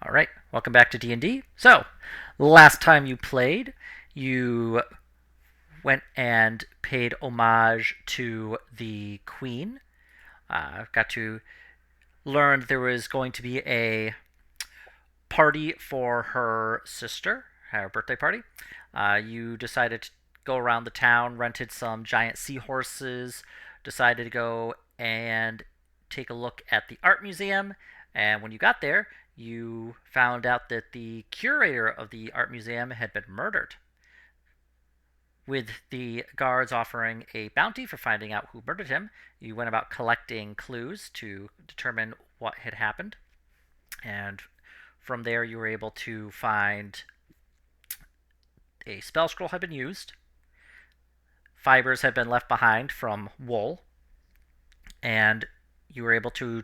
All right, welcome back to D&D. So, last time you played, you went and paid homage to the queen. Got to learn there was going to be a party for her sister, her birthday party. You decided to go around the town, rented some giant seahorses, decided to go and take a look at the art museum. And when you got there, you found out that the curator of the art museum had been murdered, with the guards offering a bounty for finding out who murdered him. You went about collecting clues to determine what had happened, and from there you were able to find a spell scroll had been used, fibers had been left behind from wool, and you were able to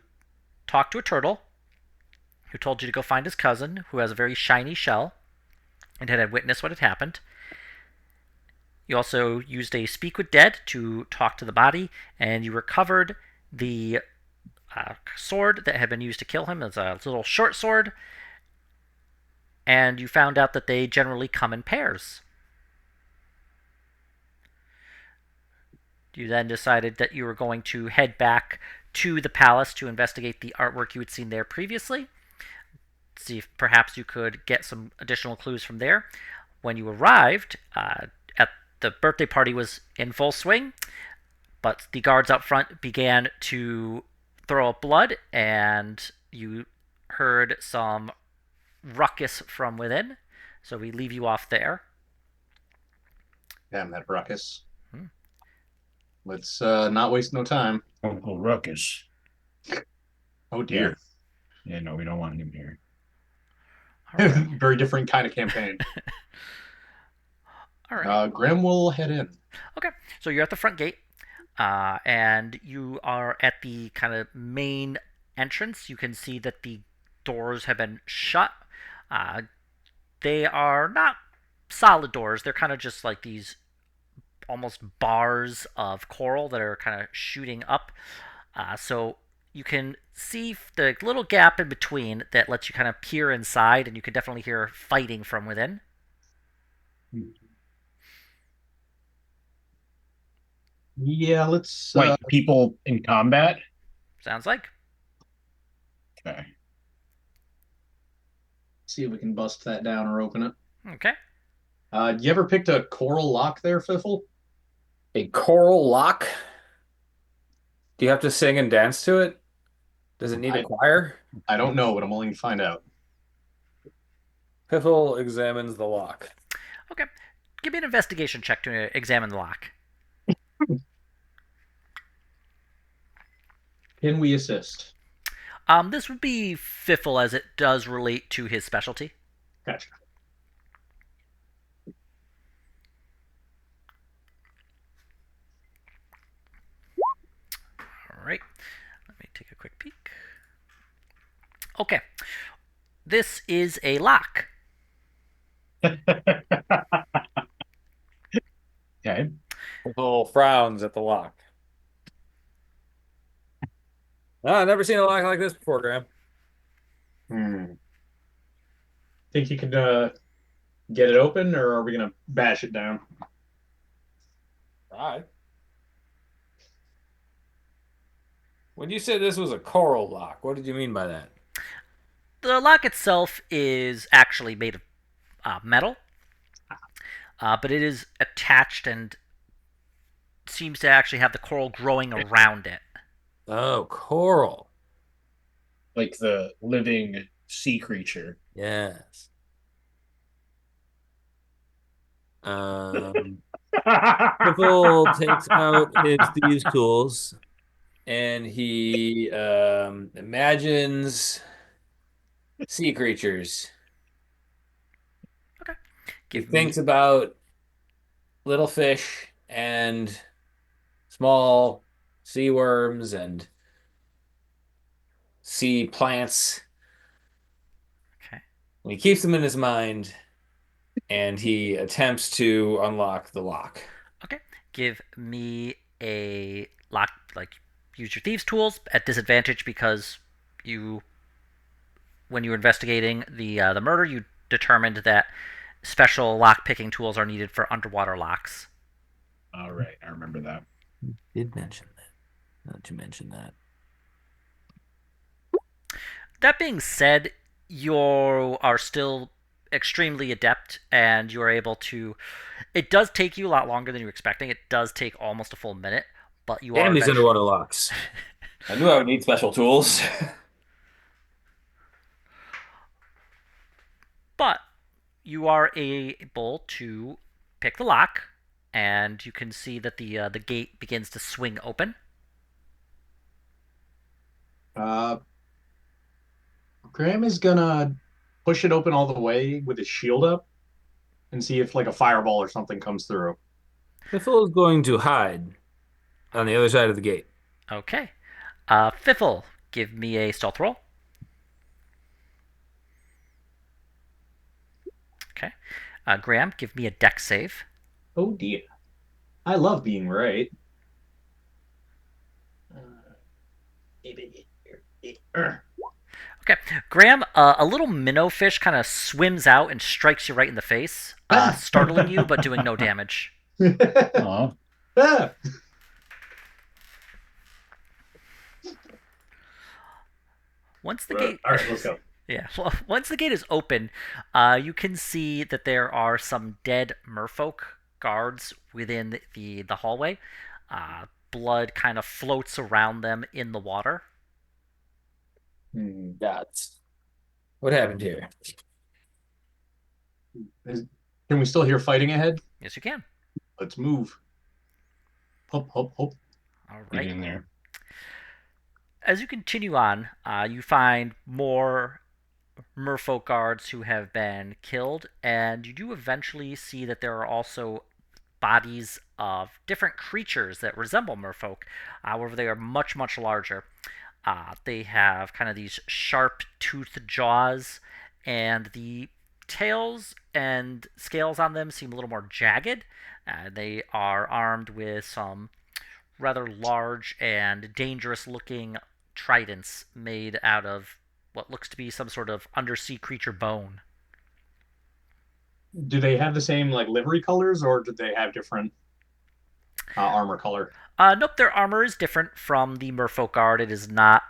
talk to a turtle who told you to go find his cousin, who has a very shiny shell and had witnessed what had happened. You also used a speak with dead to talk to the body, and you recovered the sword that had been used to kill him as a little short sword, and you found out that they generally come in pairs. You then decided that you were going to head back to the palace to investigate the artwork you had seen there previously, see if perhaps you could get some additional clues from there. When you arrived, at the birthday party was in full swing, but the guards out front began to throw up blood, and you heard some ruckus from within. So we leave you off there. Damn that ruckus. Hmm. Let's not waste no time. Uncle Ruckus. Oh Yeah. dear. Yeah, no, we don't want him here. All right. Very different kind of campaign. All right. Graham will head in. Okay. So you're at the front gate, and you are at the kind of main entrance. You can see that the doors have been shut. Uh, they are not solid doors. They're kind of just like these almost bars of coral that are kind of shooting up. So you can see the little gap in between that lets you kind of peer inside, and you can definitely hear fighting from within. Yeah, let's Like people in combat? Sounds like. Okay. see if we can bust that down or open it. Okay. You ever picked a coral lock there, Fiffle? A choral lock? Do you have to sing and dance to it? Does it need a I choir? I don't know, but I'm willing to find out. Piffle examines the lock. Okay. Give me an investigation check to examine the lock. Can we assist? This would be Fiffle as it does relate to his specialty. Gotcha. All right. Let me take a quick peek. Okay. This is a lock. Okay. Piffle frowns at the lock. I've never seen a lock like this before, Graham. Think you could get it open, or are we gonna bash it down? All right. When you said this was a choral lock, what did you mean by that? The lock itself is actually made of metal, but it is attached and seems to actually have the coral growing around it. Oh, choral. Like the living sea creature. Yes. Piffle takes out his thieves' tools and he imagines sea creatures. Okay. He Give me thinks about little fish and small sea worms and sea plants. okay. And he keeps them in his mind and he attempts to unlock the lock. Okay. Give me a lock. Like use your thieves' tools at disadvantage because you when you were investigating the murder, you determined that special lock picking tools are needed for underwater locks. All right, I remember that. Did mention that. Not to mention that. That being said, you are still extremely adept, and you are able to. It does take you a lot longer than you were expecting. It does take almost a full minute, but you are Damn these eventually. underwater locks. I knew I would need special tools. But you are able to pick the lock, and you can see that the gate begins to swing open. Uh, Graham is gonna push it open all the way with his shield up and see if like a fireball or something comes through. Biffle is going to hide on the other side of the gate. Okay. Fiffle, give me a stealth roll. Okay. Graham, give me a dex save. Oh dear. I love being right. Okay. Graham, a little minnow fish kind of swims out and strikes you right in the face, startling you but doing no damage. Aw. Ah. Once the gate. All right, let's go. Yeah. Well, once the gate is open, you can see that there are some dead merfolk guards within the hallway. Blood kind of floats around them in the water. Gods. What happened here? Can we still hear fighting ahead? Yes, you can. Let's move. Hop, hop, hop. All Get right. in there. As you continue on, you find more merfolk guards who have been killed, and you do eventually see that there are also bodies of different creatures that resemble merfolk. However, they are much, much larger. They have kind of these sharp toothed jaws, and the tails and scales on them seem a little more jagged. They are armed with some rather large and dangerous looking tridents made out of what looks to be some sort of undersea creature bone. Do they have the same like livery colors, or do they have different armor color? Nope, their armor is different from the merfolk guard. It is not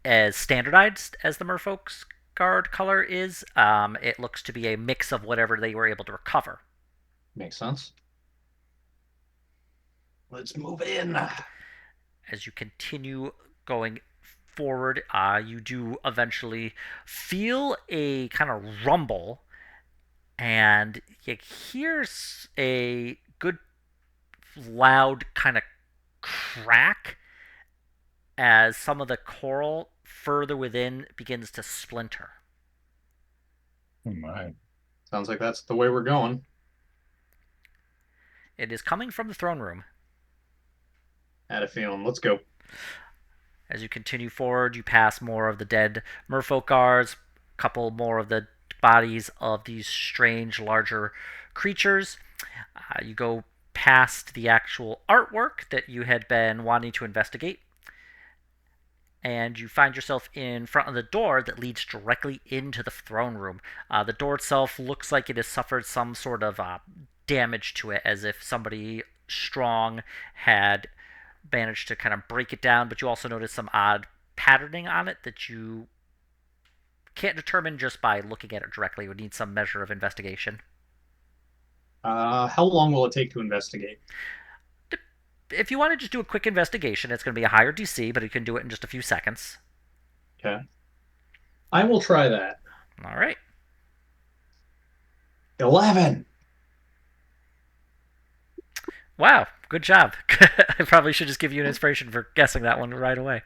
as standardized as the merfolk's guard color is. It looks to be a mix of whatever they were able to recover. Makes sense. Let's move in. As you continue going forward, you do eventually feel a kind of rumble, and you hear a good loud kind of crack as some of the coral further within begins to splinter. Oh my. Sounds like that's the way we're going. It is coming from the throne room. Had a feeling. Let's go. As you continue forward, you pass more of the dead merfolk guards, a couple more of the bodies of these strange, larger creatures. You go past the actual artwork that you had been wanting to investigate, and you find yourself in front of the door that leads directly into the throne room. The door itself looks like it has suffered some sort of damage to it, as if somebody strong had managed to kind of break it down, but you also notice some odd patterning on it that you can't determine just by looking at it directly. It would need some measure of investigation. How long will it take to investigate? If you want to just do a quick investigation, it's going to be a higher DC, but you can do it in just a few seconds. Okay. I will try that. All right. 11. Wow, good job. I probably should just give you an inspiration for guessing that one right away.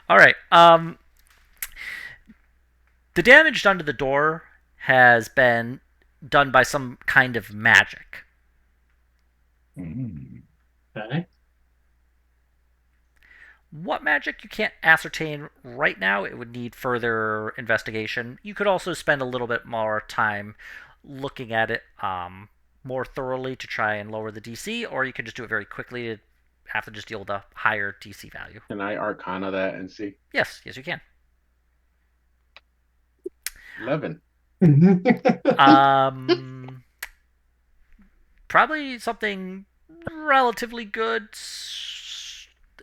All right. The damage done to the door has been done by some kind of magic. Okay. What magic you can't ascertain right now. It would need further investigation. You could also spend a little bit more time looking at it more thoroughly to try and lower the DC, or you could just do it very quickly to have to just deal with a higher DC value. Can I Arcana that and see? Yes, you can. 11. Um, probably something relatively good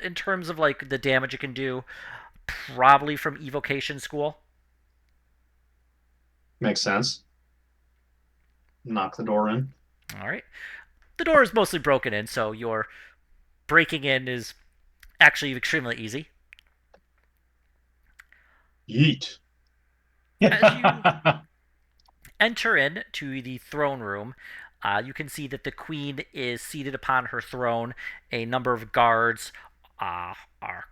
in terms of like the damage it can do. Probably from evocation school. Makes sense. Knock the door in. All right. The door is mostly broken in, so your breaking in is actually extremely easy. Yeet. As you enter in to the throne room, you can see that the queen is seated upon her throne. A number of guards are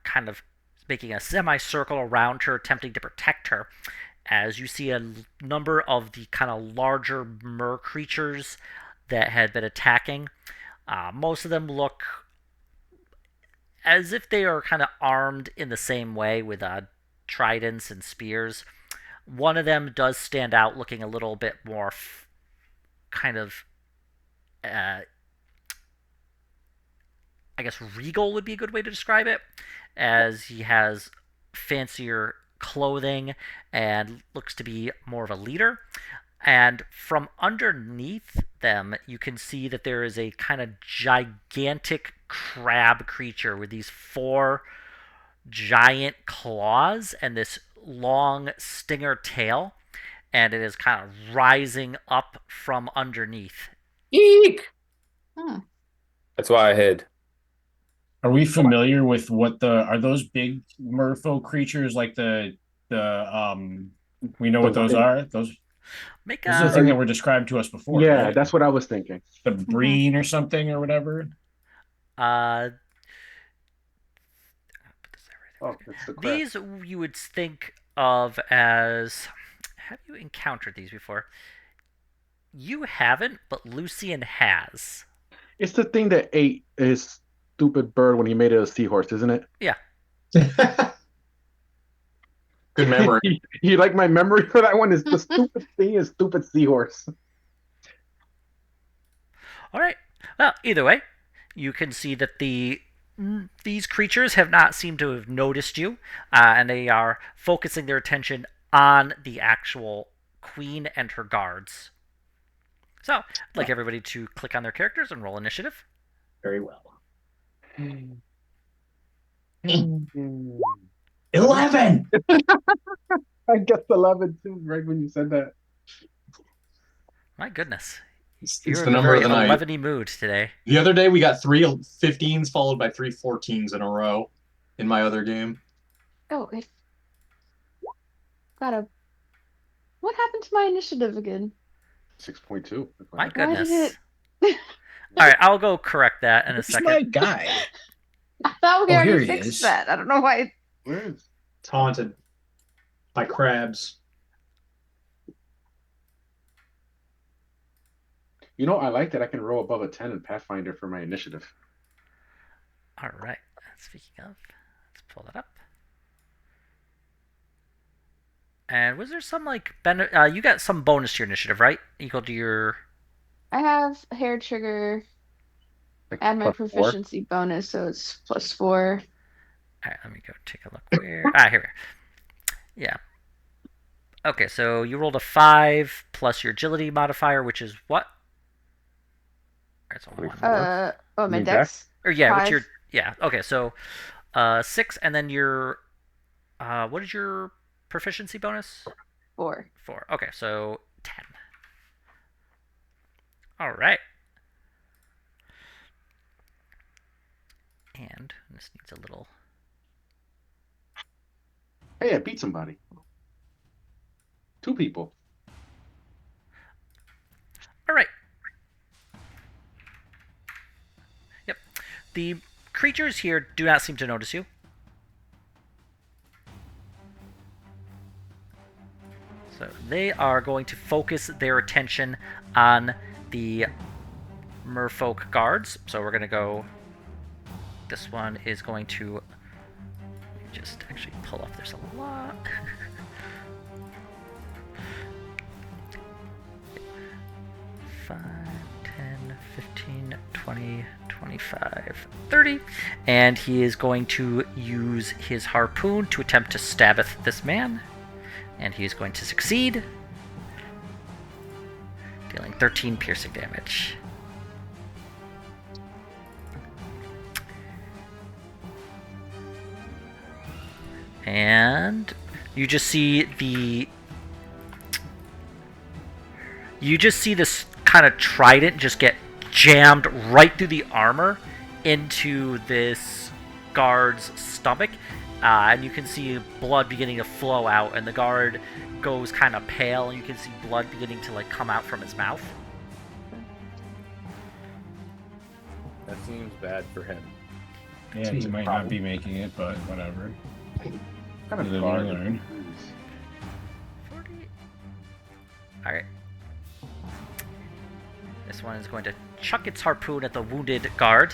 kind of making a semicircle around her, attempting to protect her. As you see a number of the kind of larger mer creatures that had been attacking. Most of them look as if they are kind of armed in the same way with tridents and spears. One of them does stand out, looking a little bit more kind of, I guess, regal would be a good way to describe it, as he has fancier clothing and looks to be more of a leader. And from underneath them, you can see that there is a kind of gigantic crab creature with these four giant claws and this long stinger tail, and it is kind of rising up from underneath. Eek! Hmm. That's why I hid. Are we familiar with what the are those big merfolk creatures like we know The what those one- are? Those Make This is the a thing that were described to us before, Yeah, right? that's what I was thinking. The breen or something or whatever. uh, Oh, it's the crap. these you would think of as. Have you encountered these before? You haven't, but Lucian has. It's the thing that ate his stupid bird when he made it a seahorse, isn't it? Yeah. Good memory. You like my memory for that one? Is the stupid thing is stupid seahorse. All right. Well, either way, you can see that these creatures have not seemed to have noticed you, and they are focusing their attention on the actual queen and her guards. So, I'd like everybody to click on their characters and roll initiative. Very well. 11. 11! I guessed 11 too, right when you said that. My goodness. It's You're the in a number very of the night. 11-y mood today. The other day we got 3 15s followed by 3 14s in a row in my other game. Oh, it got a. What happened to my initiative again? 6.2. My Why goodness. did it? All right, I'll go correct that in a Where's second. my guy? I thought we Oh, already here he fixed is. that. I don't know why. Where is? It's haunted by crabs. You know, I like that I can roll above a 10 in Pathfinder for my initiative. All right. Speaking of, let's pull that up. And was there some like you got some bonus to your initiative, right? Equal to your. I have a hair trigger. Like Add my +4. proficiency bonus, so it's +4. All right, let me go take a look. Where? Here we are. Yeah. Okay, so you rolled a 5 plus your agility modifier, which is what? That's a 1. Oh, my mean dex. Or yeah, what's 5. your Okay, so 6, and then your what is your proficiency bonus? 4. 4. Okay, so 10. All right. And this needs a little. Hey, I beat somebody. 2 people. All right. Yep. The creatures here do not seem to notice you. So they are going to focus their attention on the merfolk guards. So we're going to go. This one is going to just actually pull up. There's a lot. 5, 10, 15, 20, 25, 30. And he is going to use his harpoon to attempt to stabbeth this man. and he is going to succeed, dealing 13 piercing damage. And you just see this kind of trident just get jammed right through the armor into this guard's stomach, and you can see blood beginning to flow out, and the guard goes kind of pale, and you can see blood beginning to like come out from his mouth. That seems bad for him. Yeah, he might not be making it, but whatever. Kind of Live and learn. 40. Alright. This one is going to chuck its harpoon at the wounded guard.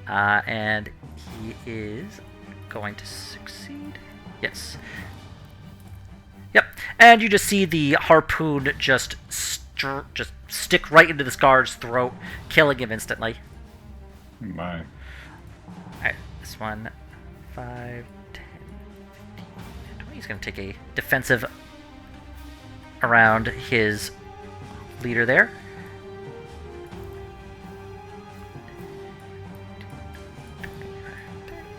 And he is going to succeed. Yes. Yep. And you just see the harpoon just stick right into this guard's throat, killing him instantly. My. Alright, this one, 5, 10, 15, 20. He's going to take a defensive around his leader there.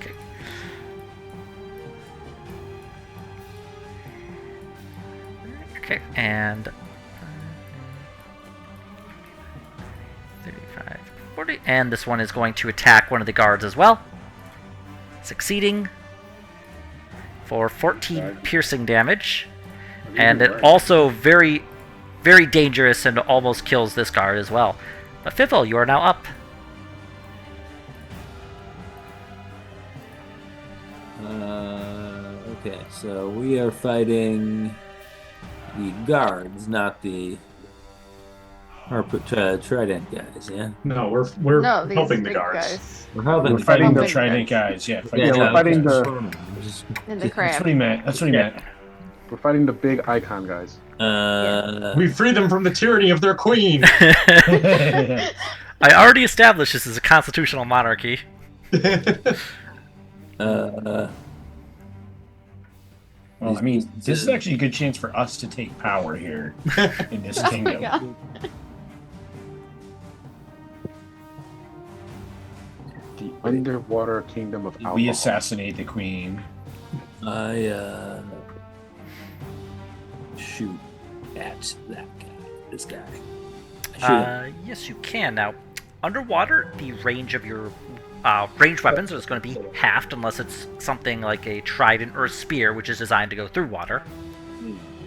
Okay. Okay, and 35, 40, and this one is going to attack one of the guards as well, succeeding for 14 piercing damage, and it also very, very dangerous and almost kills this guard as well. But Fiffle, you are now up. Okay, so we are fighting the guards, not the trident guys, yeah? No, we're No, these helping the big guards. guys We're helping We're fighting the Helping Trident guys. guys, yeah. Yeah, we're fighting the and the That's crab. what he meant. That's what he meant. we're fighting the big icon guys. We free them from the tyranny of their queen. I already established this is a constitutional monarchy. Well, I mean, this is actually a good chance for us to take power here in this Oh my kingdom. God. The underwater kingdom of alcohol. We assassinate the queen. I shoot at that guy, this guy. I shoot him. Yes, you can. Now, underwater, the range of your ranged weapons is going to be halved unless it's something like a trident or a spear, which is designed to go through water.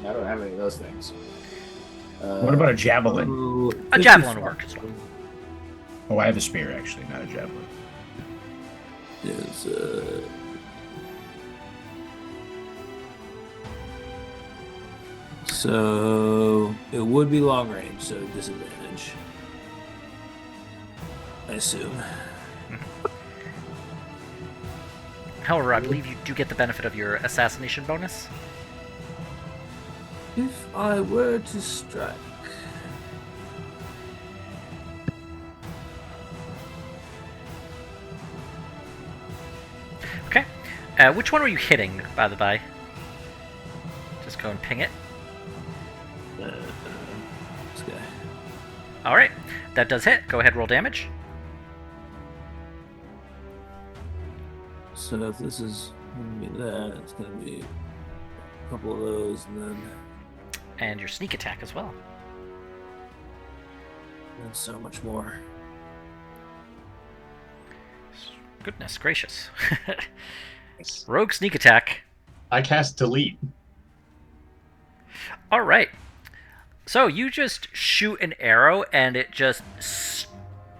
I don't have any of those things. What about a javelin? so A javelin will work as well. Oh, I have a spear, actually, not a javelin. Is so it would be long range, so disadvantage. I assume. However, I believe you do get the benefit of your assassination bonus. If I were to strike. Okay. Which one were you hitting, by the by? Just go and ping it. This guy. Alright. That does hit. Go ahead, roll damage. So if this is gonna be that, it's gonna be a couple of those, and then And your sneak attack as well. so much more. Goodness gracious. Rogue sneak attack. I cast delete. Alright. So you just shoot an arrow and it just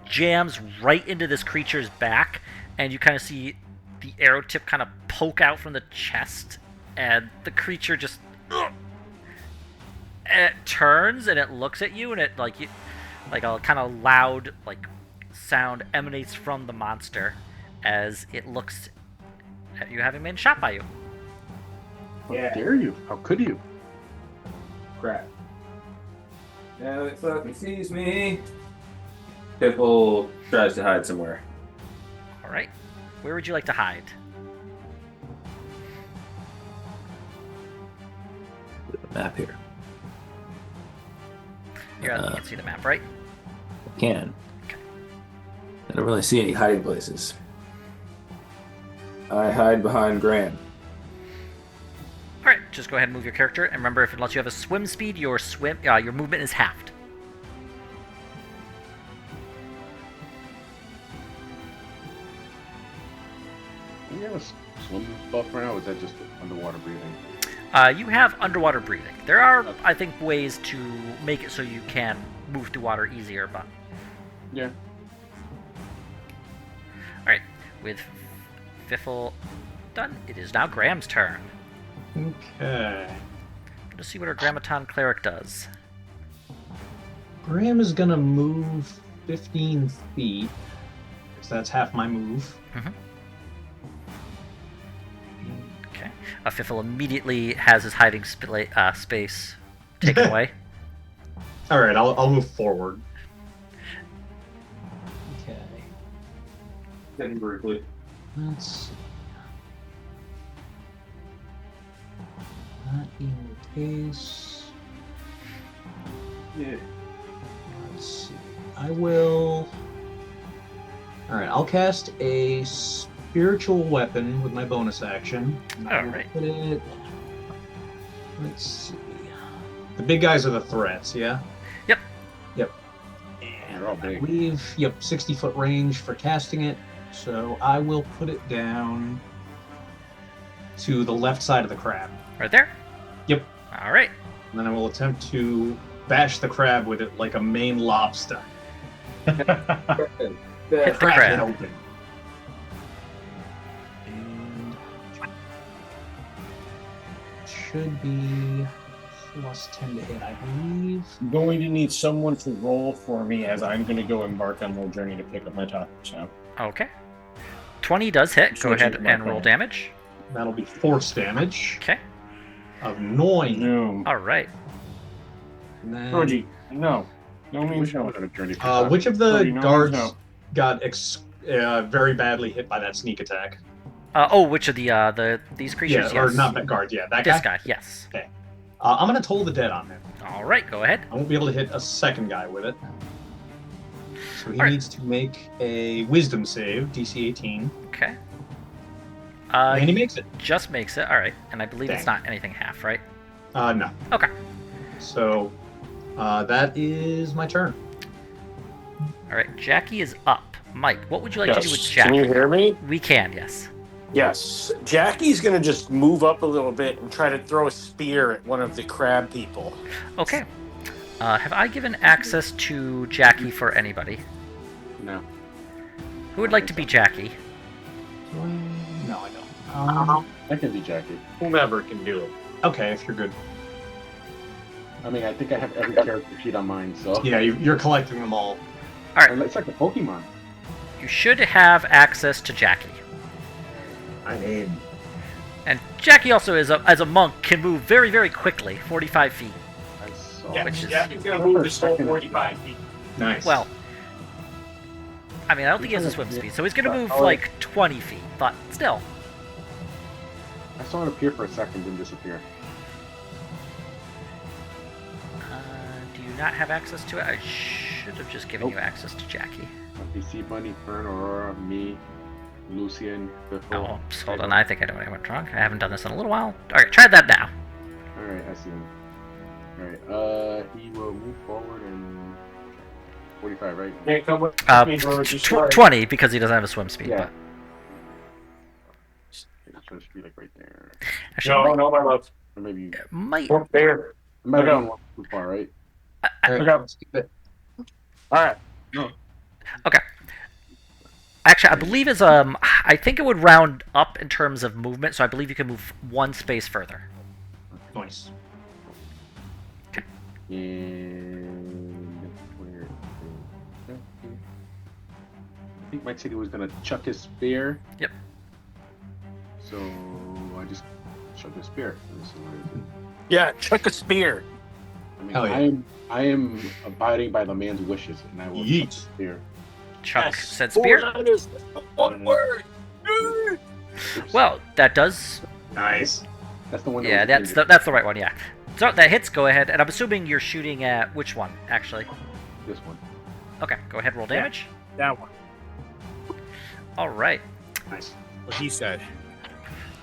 jams right into this creature's back, and you kind of see the arrow tip kind of poke out from the chest, and the creature just and it turns and it looks at you, and it like a kind of loud like sound emanates from the monster as it looks at you having been shot by you. How dare you? How could you? Crap. Now it fucking sees me. Piffle tries to hide somewhere. Alright. Where would you like to hide? Map here. You can see the map, right? I can. I don't really see any hiding places. I hide behind Graham. All right, just go ahead and move your character. And remember, unless you have a swim speed, your movement is halved. Do you have a swim buff right now, or is that just underwater breathing? You have underwater breathing. There are, I think, ways to make it so you can move through water easier, but... Yeah. Alright, with Fiffle done, it is now Graham's turn. Okay. Let's see what our Grammaton Cleric does. Graham is gonna move 15 feet, because that's half my move. Okay. Fiffle immediately has his hiding space taken away. All right, I'll move forward. Okay. Then briefly. Let's see. Not being the case. Yeah. Let's see. I will. All right, I'll cast a spiritual weapon with my bonus action. All right. Put it. Let's see. The big guys are the threats, yeah. Yep. Yep. They're all And I big. believe, 60-foot range for casting it. So I will put it down to the left side of the crab. Right there? Yep. All right. And then I will attempt to bash the crab with it like a Maine lobster. Hit the Crack it crab. open. And should be plus 10 to hit, I believe. I'm going to need someone to roll for me as I'm going to go embark on my journey to pick up my topics now. Okay. 20 does hit. Go Switching ahead to my and roll plan. damage. That'll be force damage Okay. of 9. No. All right. And then, Georgie, no. No means Which no. one on a journey? which of the Georgie, no guards means no. got very badly hit by that sneak attack? Which of these creatures? Yeah, or Yes. not that guard, yeah, that This guy? guy, yes. I'm going to toll the dead on him. All right, go ahead. I won't be able to hit a second guy with it. So he Alright. needs to make a wisdom save, DC 18. Okay. And he makes it. Just makes it. All right, and I believe it's Dang. not anything half, right? No. Okay. So that is my turn. All right, Jackie is up. Mike, what would you like to do with Can Jackie? you hear me? We can, yes. Yes. Jackie's going to just move up a little bit and try to throw a spear at one of the crab people. Okay. Have I given access to Jackie for anybody? No. Who would like to be Jackie? No, I don't. That can be Jackie. Whomever can do it. Okay, if you're good. I mean, I think I have every character sheet on mine, so. Yeah, you're collecting them all. And it's like a Pokemon. You should have access to Jackie. I'm in. And Jackie also, as a monk, can move very, very quickly, 45 feet. I saw. Yeah, Which is- Jackie's going to move this whole 45 feet. Nice. Well, I mean, I don't think he has a swim speed, so he's going to move like 20 feet, but still. I saw it appear for a second and disappear. Do you not have access to it? I should have just given you access to Jackie. DC Bunny, Fern, Aurora, me, Lucian, Biffle. Oh, oops, hold on. I think I know what I went wrong. I haven't done this in a little while. Alright, try that now. Alright, I see him. Alright, he will move forward and 45, right? Can't come with me, or just 20, because he doesn't have a swim speed. Yeah. But So it should be like right there. actually, No, no, my love. Or maybe you might. Up there. might have Okay. gone one too far, right? All right, Okay. let's keep it. All right. Okay. Actually, I believe I think it would round up in terms of movement, so I believe you can move one space further. Nice. And where? I think Mike said he was gonna chuck his spear. Yep. So I just chuck his spear. Let's see what it is. Yeah, chuck a spear. I mean, Hell yeah. I am abiding by the man's wishes, and I will chuck Yeet. his spear. Chuck Yes. said 4 spear. letters, one word. Well, that does. Nice. That's the one. Yeah, that was that's the right one. Yeah. So that hits. Go ahead, and I'm assuming you're shooting at which one, actually. This one. Okay, go ahead, roll damage. That one. All right. Nice. What he said.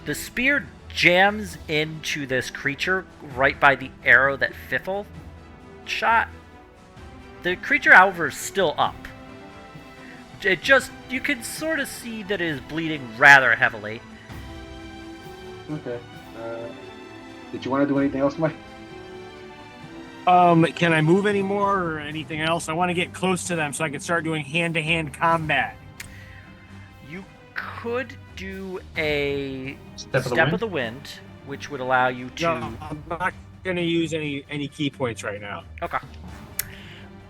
The spear jams into this creature right by the arrow that Fiffle shot. The creature, however, is still up. It just, you can sort of see that it is bleeding rather heavily. Okay. Did you want to do anything else, Mike? Can I move anymore or anything else? I want to get close to them so I can start doing hand-to-hand combat. You could do a Step of the wind, which would allow you to... No, I'm not going to use any key points right now. Okay.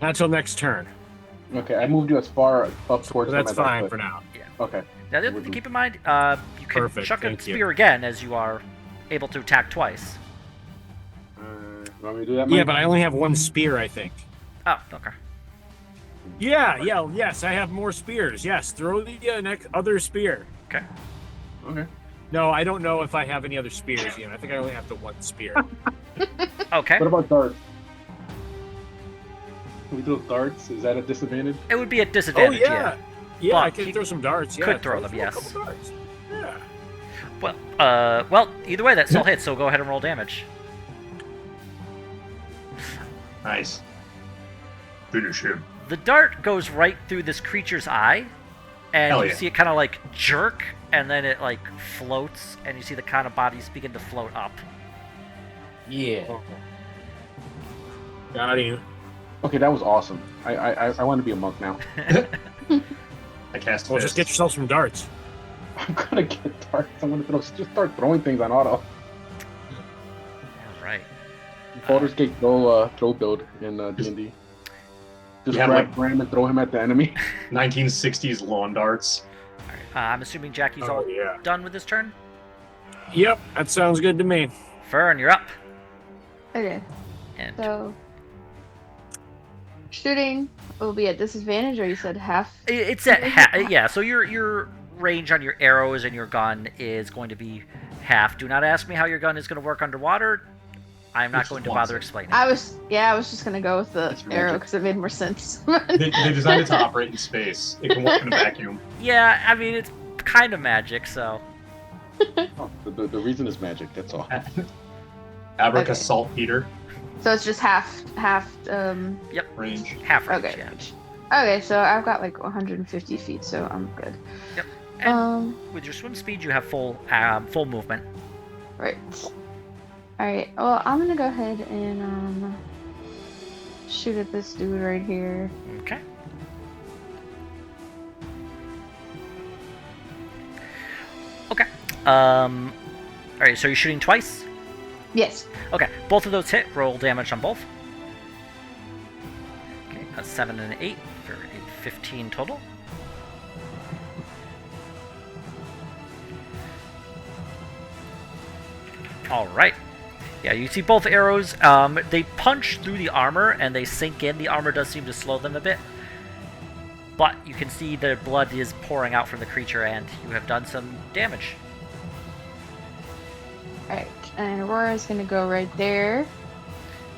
Not until next turn. Okay, I moved you as far up towards So them that's as I fine could. for now. Okay. Now, the other thing to keep in mind, you can Perfect, chuck a thank you. spear again as you are able to attack twice. You want me to do that, Mike? Yeah, but I only have one spear, I think. Oh, okay. Yes, I have more spears. Yes, throw the next other spear. Okay. Okay. No, I don't know if I have any other spears yet. I think I only have the one spear. Okay. What about darts? Can we throw darts? Is that a disadvantage? It would be a disadvantage, Yeah, But I can you throw some darts. Yeah, could throw them, a yes. couple darts. Yeah. Well, either way, that still hits, so go ahead and roll damage. Nice. Finish him. The dart goes right through this creature's eye, and Hell you yeah. see it kind of like jerk, and then it like floats, and you see the kind of bodies begin to float up. Yeah. Got him. Okay, that was awesome. I want to be a monk now. I cast Well, fist. just get yourself some darts. I'm gonna get darts. I'm gonna just start throwing things on auto. All right. Baldur's Gate throw build in D&D. Just You have, grab like- Graham and throw him at the enemy. 1960s lawn darts. All right. I'm assuming Jackie's all yeah. done with his turn. Yep, that sounds good to me. Fern, you're up. Okay, And so shooting will be at disadvantage, or you said half? it's at yeah. So your range on your arrows and your gun is going to be half. Do not ask me how your gun is going to work underwater. I'm not Which going to one's bother it? explaining. I was just gonna go with the That's arrow magic. because it made more sense. They designed it to operate in space. It can work in a vacuum. Yeah, I mean it's kind of magic, so Oh, the reason is magic. That's all. Abraca Okay. saltpeter So it's just half. range. half range. Okay. Yeah. Okay, so I've got like 150 feet, so I'm good. Yep. And Um. with your swim speed, you have full movement. Right. All right. Well, I'm gonna go ahead and shoot at this dude right here. Okay. Okay. All right. So you're shooting twice. Yes. Okay. Both of those hit. Roll damage on both. Okay. A 7 and an 8 for a 15 total. All right. Yeah, you see both arrows. They punch through the armor and they sink in. The armor does seem to slow them a bit. But you can see the blood is pouring out from the creature and you have done some damage. Alright, and Aurora's gonna go right there.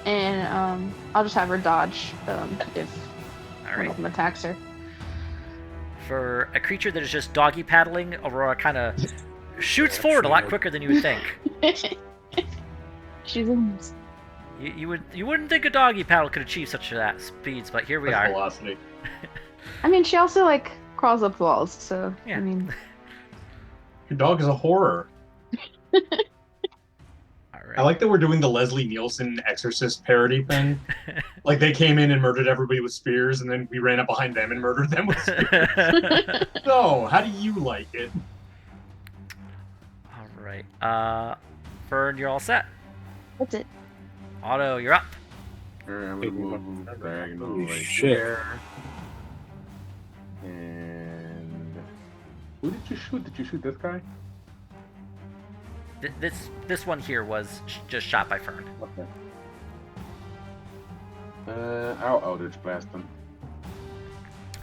And I'll just have her dodge if All one right. of them attacks her. For a creature that is just doggy paddling, Aurora kind of shoots forward a lot quicker than you would think. She's in. You wouldn't think a doggy paddle could achieve such that speeds, but here we That's are. velocity. I mean, she also like crawls up walls, so Yeah. I mean, Your dog is a horror. All I right. like that we're doing the Leslie Nielsen Exorcist parody thing. Like they came in and murdered everybody with spears, and then we ran up behind them and murdered them with spears. So, how do you like it? All right. Fern, you're all set. that's it. Otto, you're up. Alright, I'm gonna move diagonal Holy right shit. there. And who did you shoot? Did you shoot this guy? This one here was just shot by Fern. Okay. I'll Eldritch Blast him.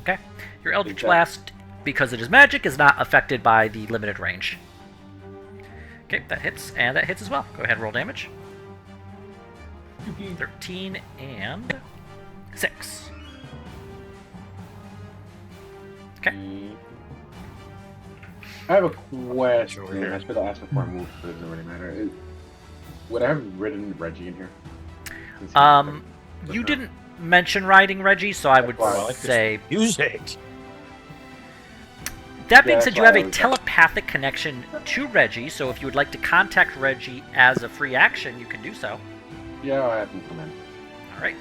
Okay. Your Eldritch Okay. Blast, because it is magic, is not affected by the limited range. Okay, that hits, and that hits as well. Go ahead and roll damage. 13 and 6. Okay. I have a question. I should have asked before I moved, but it doesn't really matter. Would I have written Reggie in here? You didn't mention riding Reggie, so I would say... Music. That being Yeah, said, that's you why have I a was- telepathic connection to Reggie, so if you would like to contact Reggie as a free action, you can do so. Yeah, I have him come in. Alright.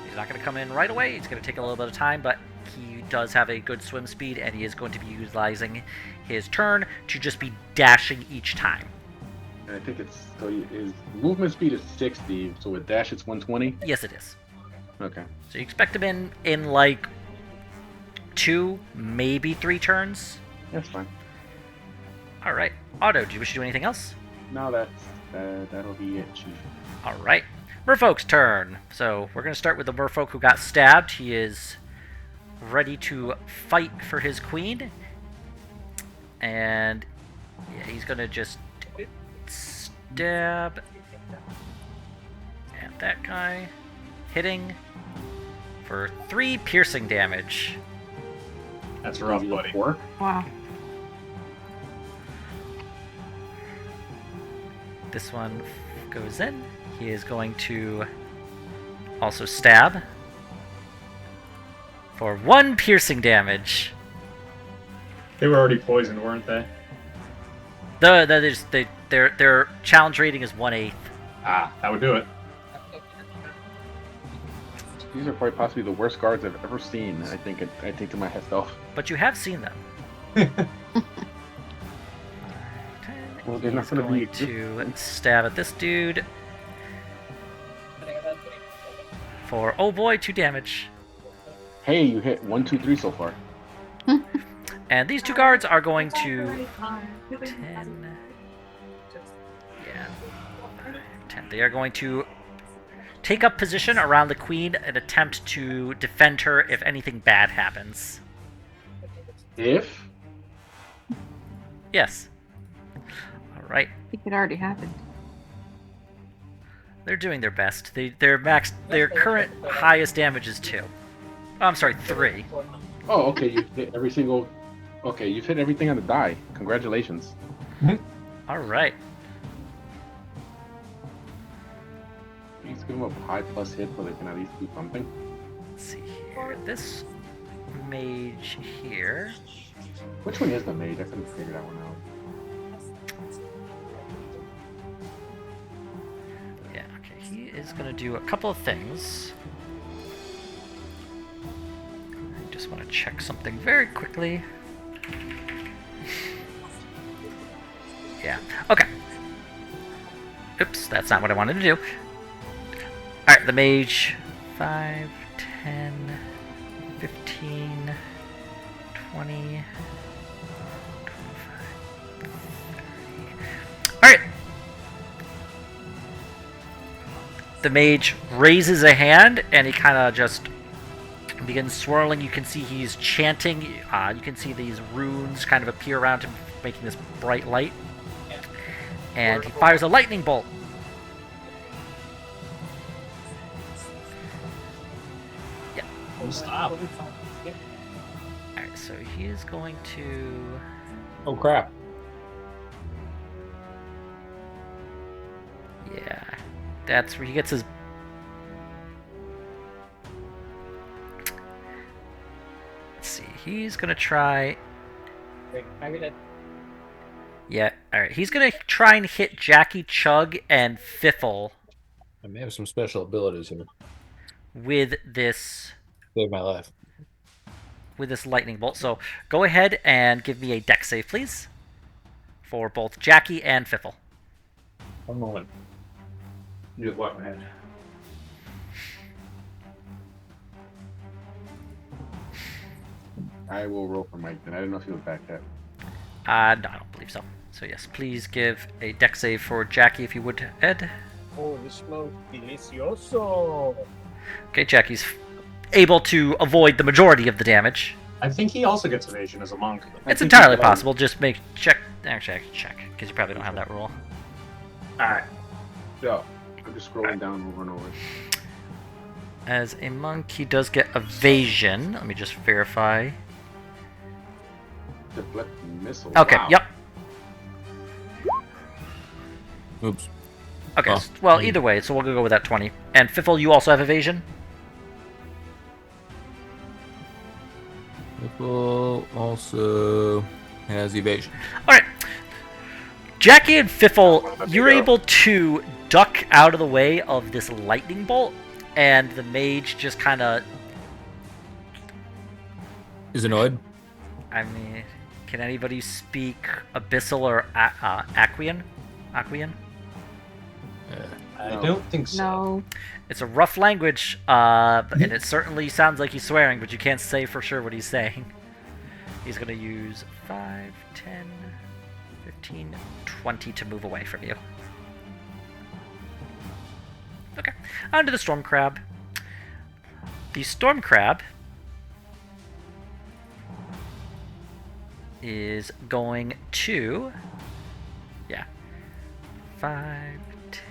He's not going to come in right away. It's going to take a little bit of time, but he does have a good swim speed, and he is going to be utilizing his turn to just be dashing each time. And I think it's so his movement speed is 60, so with dash it's 120. Yes, it is. Okay. So you expect him in like 2, maybe 3 turns. That's fine. Alright. Otto, do you wish to do anything else? No, that'll be it, Chief. Alright. Merfolk's turn. So we're going to start with the merfolk who got stabbed. He is ready to fight for his queen. And yeah, he's going to just stab at that guy, hitting for 3 piercing damage. That's rough, Maybe buddy. 4? Wow. This one goes in. He is going to also stab for 1 piercing damage. They were already poisoned, weren't they? Their challenge rating is 1/8. Ah, that would do it. These are quite possibly the worst guards I've ever seen. I think to myself. But you have seen them. Well, they're He's not gonna be going to stab at this dude for, oh boy, 2 damage. Hey, you hit 1, 2, 3 so far. And these 2 guards are going to 10. Yeah. 10. They are going to take up position around the queen and attempt to defend her if anything bad happens. If Yes. Alright. I think it already happened. They're doing their best. Their current highest damage is 2. Oh, I'm sorry, 3. oh, okay, you hit every single. Okay, you've hit everything on the die. Congratulations. Alright. Please give them a high plus hit so they can at least do something. Let's see here. This mage here. Which one is the maid? I couldn't figure that one out. Yeah, okay. He is going to do a couple of things. I just want to check something very quickly. Yeah, okay. Oops, that's not what I wanted to do. Alright, the mage. 5, 10, 15, 20, 25, 30. Alright. The mage raises a hand and he kind of just begins swirling. You can see he's chanting. You can see these runes kind of appear around him, making this bright light. And he fires a lightning bolt. Yeah. Oh, stop. Alright, so he is going to... Oh crap. Yeah. That's where he gets his... Let's see. He's going to try... Yeah, alright. He's going to try and hit Jackie, Chug, and Fiffle I may have some special abilities here. with this Save my life. lightning bolt. So go ahead and give me a dex save, please. For both Jackie and Fiffle. One moment. You what, man? I will roll for Mike then. I didn't know if he was back yet. No, I don't believe so. So yes, please give a dex save for Jackie if you would, Ed. Oh, this smells delicioso. Okay, Jackie's able to avoid the majority of the damage. I think he also gets evasion as a monk. It's entirely possible. Just check. Actually, I can check because you probably don't have that rule. Alright. So, I'm just scrolling down over and over. As a monk, he does get evasion. Let me just verify. Deflect missile. Okay, Wow. yep. Oops. Okay, Oh, well, I- either way, so we'll go with that 20. And Fiffle, you also have evasion? Fiffle also has evasion. Alright. Jackie and Fiffle, you're able to duck out of the way of this lightning bolt, and the mage just kind of... Is annoyed. I mean, can anybody speak Abyssal or Aquian? Aquian? I No. don't think so. No. It's a rough language, and it certainly sounds like he's swearing, but you can't say for sure what he's saying. He's going to use 5, 10, 15, 20 to move away from you. Okay, on to the Storm Crab. The Storm Crab is going to... Yeah. 5, 10,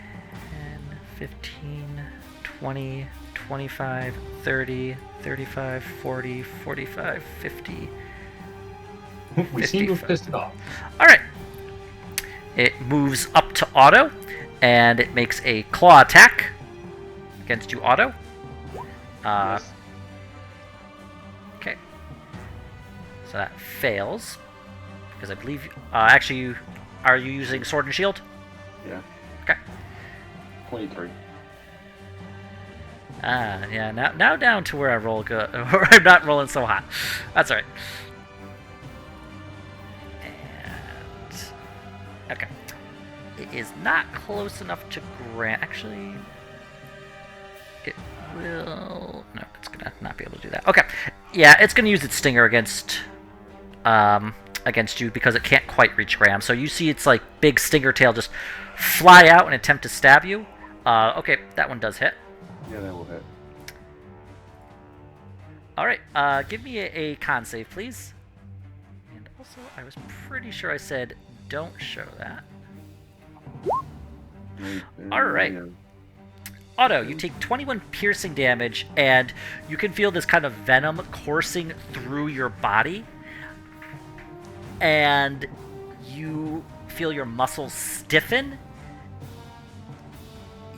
15, 20, 25, 30, 35, 40, 45, 50. We seem to have 55. pissed it off. Alright. It moves up to auto, and it makes a claw attack against you, auto. Yes. Okay. So that fails. Because I believe... actually, are you using Sword and Shield? Yeah. Okay. 23. Yeah, now down to where I roll good. Or I'm not rolling so hot. That's alright. And... Okay. It is not close enough to grant... Actually... It will... No, it's gonna not be able to do that. Okay. Yeah, it's gonna use its stinger against... against you because it can't quite reach Graham. So you see its like big stinger tail just fly out and attempt to stab you. Okay, that one does hit. Yeah, that will hit. Alright, give me a con save, please. And also, I was pretty sure I said don't show that. Alright. Otto, you take 21 piercing damage, and you can feel this kind of venom coursing through your body. And you feel your muscles stiffen.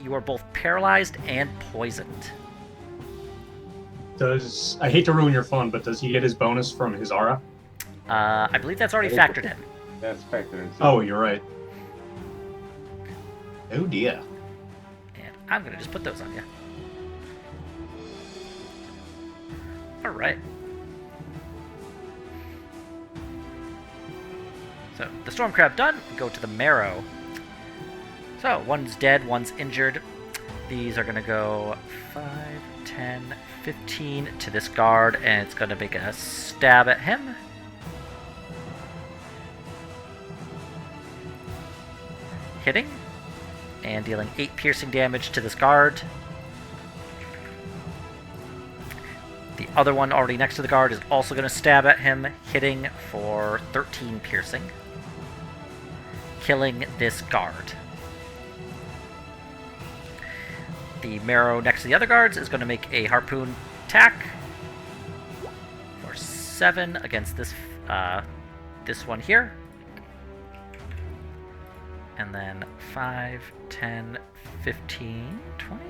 You are both paralyzed and poisoned. I hate to ruin your fun, but does he get his bonus from his aura? I believe that's already factored in. That's factored in. Oh, you're right. Oh dear. And I'm going to just put those on you. Alright. So, the Storm Crab done. We go to the Marrow. So, one's dead, one's injured. These are going to go 5, 10, 15 to this guard, and it's going to make a stab at him. Hitting. And dealing 8 piercing damage to this guard. The other one already next to the guard is also going to stab at him, hitting for 13 piercing. Killing this guard. The Marrow next to the other guards is going to make a harpoon attack for 7 against this this one here. And then 5, 10, 15, 20.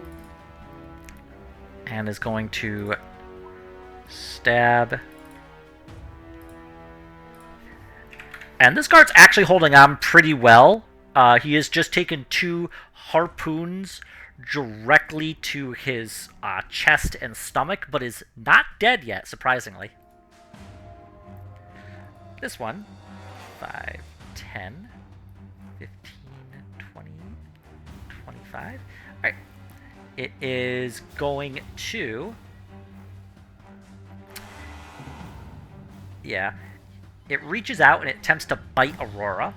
And is going to stab. And this guard's actually holding on pretty well. He has just taken 2 harpoons directly to his chest and stomach, but is not dead yet, surprisingly. This one, 5, 10, 15, 20, 25. Alright. It is going to... Yeah. It reaches out and it attempts to bite Aurora.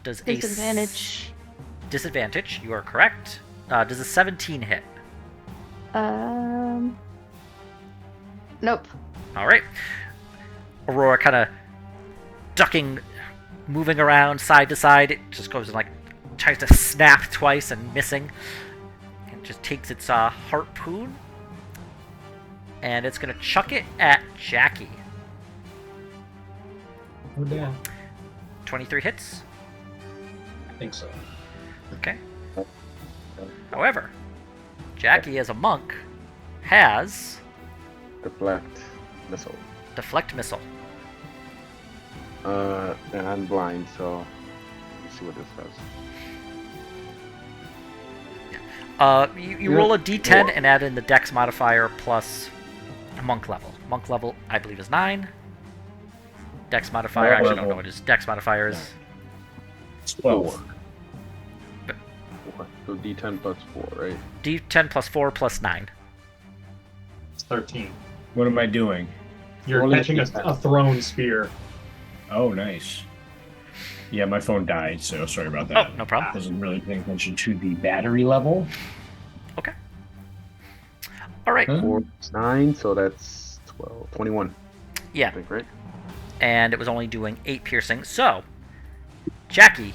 Does Disadvantage. Disadvantage, you are correct. Does a 17 hit? Nope. Alright. Aurora kind of ducking, moving around side to side. It just goes and like tries to snap twice and missing. And just takes its harpoon. And it's going to chuck it at Jackie. Oh, damn. 23 hits. I think so. Okay. However, Jackie, as a monk, has Deflect missile. deflect missile. And I'm blind, so let's see what this does. You roll a d10 and add in the dex modifier plus monk level. Monk level, I believe, is 9. Dex modifier, actually, I don't know what his dex modifier is. 12. 4. So D10 plus 4, right? D10 plus 4 plus 9. It's 13. What am I doing? You're Roll it catching a D10. thrown spear. Oh, nice. Yeah, my phone died, so sorry about Oh, that. no problem. Wasn't really paying attention to the battery level. Okay. All right. 4 plus 9, so that's 12. 21, I Yeah, think, right? and it was only doing 8 piercing. So, Jackie,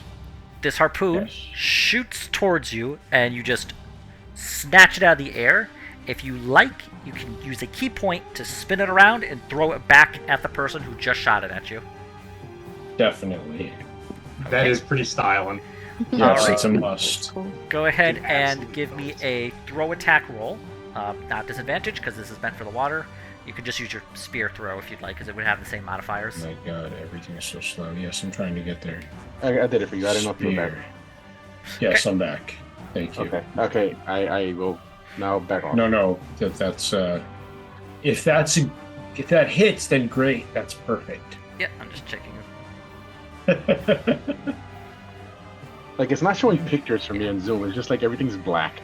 this harpoon Yes. shoots towards you, and you just snatch it out of the air. If you like, you can use a key point to spin it around and throw it back at the person who just shot it at you. Definitely. That is pretty styling. Yes, Alright. it's a must. Cool. Go ahead You and absolutely give me must. a throw attack roll. Not disadvantage, because this is meant for the water. You could just use your spear throw if you'd like, because it would have the same modifiers. My god, everything is so slow. Yes, I'm trying to get there. I did it for you. I didn't know if you were back. Spear. Yes, I'm back. Thank you. Okay. I will now back off. No, that's if that hits, then great. That's perfect. Yeah, I'm just checking. Like, it's not showing pictures for me on Zoom. It's just like everything's black.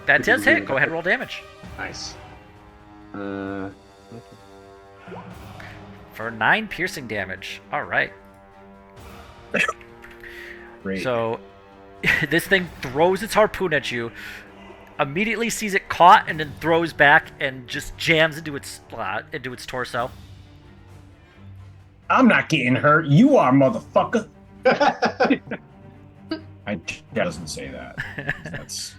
That does hit. Go ahead and roll damage. Nice. Uh, For 9 piercing damage. Alright. Great. So, this thing throws its harpoon at you, immediately sees it caught, and then throws back and just jams into its torso. I'm not getting hurt. You are, motherfucker. That doesn't say that. That's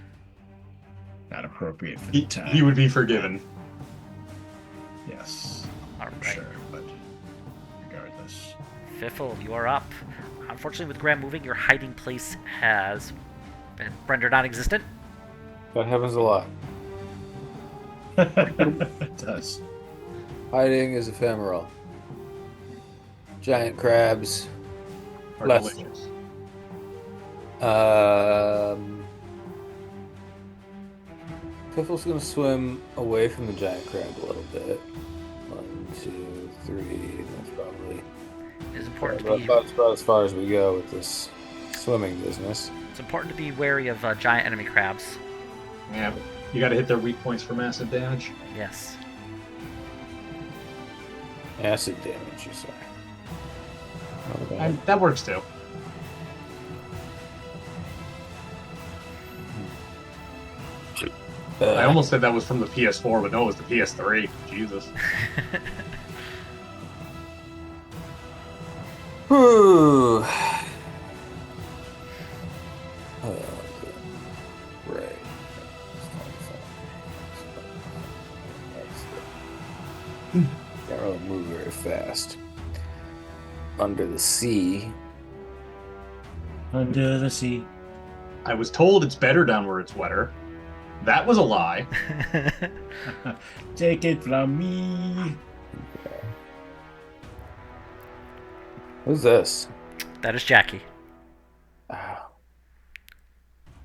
not appropriate for the time. He would be forgiven. Yes. Alright. Sure, but regardless. Fiffle, you are up. Unfortunately, with Graham moving, your hiding place has been rendered non-existent. That happens a lot. It does. Hiding is ephemeral. Giant crabs. Are Less. delicious. Piffle's gonna swim away from the giant crab a little bit. 1, 2, 3. That's probably It is important to about as far as we go with this swimming business. it's important to be wary of giant enemy crabs. Yeah, but you got to hit their weak points for massive damage. Yes. Acid damage, you say? Okay. And that works too. I almost said that was from the PS4, but no, it was the PS3. Jesus. Whew. Right. Can't really move very fast. Under the sea. Under the sea. I was told it's better down where it's wetter. That was a lie. Take it from me. Who's this? That is Jackie. Ah,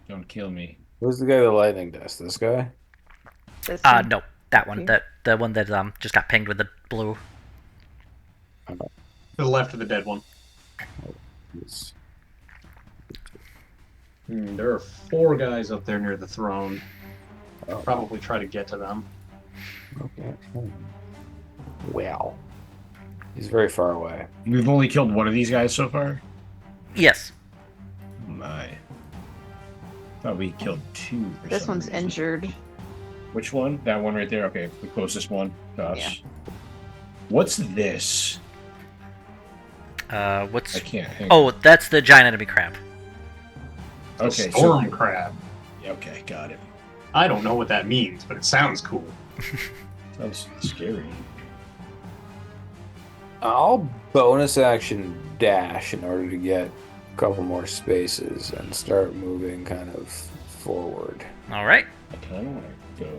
Don't kill me. who's the guy with the lightning dust? This guy? This one. No, that one. The one that just got pinged with the blue. To the left of the dead one. Yes. There are 4 guys up there near the throne. Oh, Probably try to get to them. okay. Wow. He's very far away. We've only killed one of these guys so far. Yes. Oh my. Thought we killed 2. For This some one's reason. injured. Which one? That one right there. Okay, the closest one to us. Yeah. What's this? What's? I can't. Hang Oh, that's the giant enemy crab. The Okay, storm crab. Okay, got it. I don't know what that means, but it sounds cool. Sounds scary. I'll bonus action dash in order to get a couple more spaces and start moving kind of forward. All right. I kind of want to go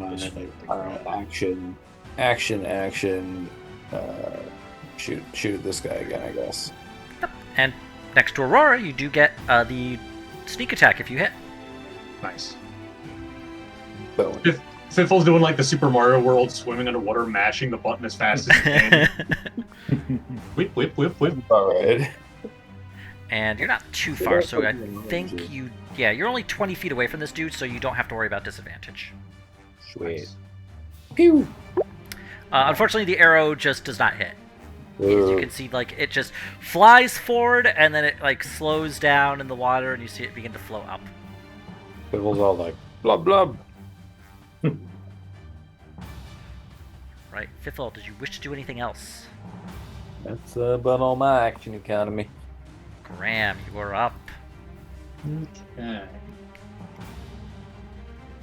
this fight with the crab. Action. Shoot at this guy again, I guess. And next to Aurora, you do get the sneak attack if you hit. Nice. Boom. Fiffle's doing like the Super Mario World, swimming underwater, mashing the button as fast as he can. Whip, whip, whip, whip. All right. And you're not too far, so I think you're only 20 feet away from this dude, so you don't have to worry about disadvantage. Sweet. Pew. Unfortunately, the arrow just does not hit. As you can see, like, it just flies forward, and then it, like, slows down in the water, and you see it begin to flow up. People's all like, blub, blub. Right. Fiffle, did you wish to do anything else? That's about all my action economy. Graham, you are up. Okay.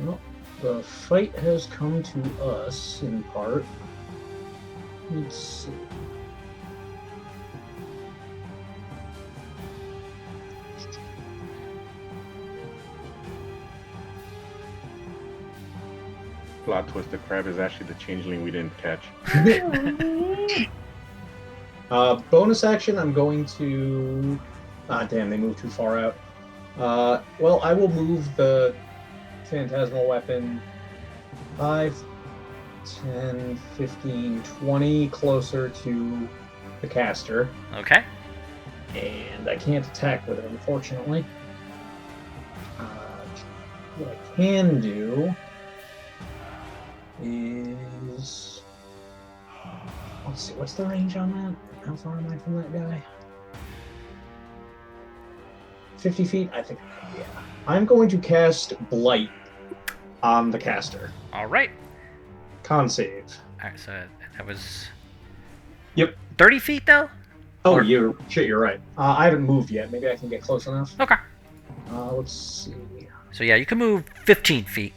Well, the fight has come to us in part. Let's see. Plot twist: the crab is actually the changeling we didn't catch. Bonus action, I'm going to... damn, they moved too far out. Well, I will move the phantasmal weapon 5, 10, 15, 20 closer to the caster. Okay. And I can't attack with it, unfortunately. What I can do is... Let's see, what's the range on that? How far am I from that guy? 50 feet? I think, yeah. I'm going to cast Blight on the caster. All right. Con save. All right, so that was... Yep. 30 feet, though? Oh, Or- you're right. I haven't moved yet. Maybe I can get close enough. Okay. Let's see. So, yeah, you can move 15 feet.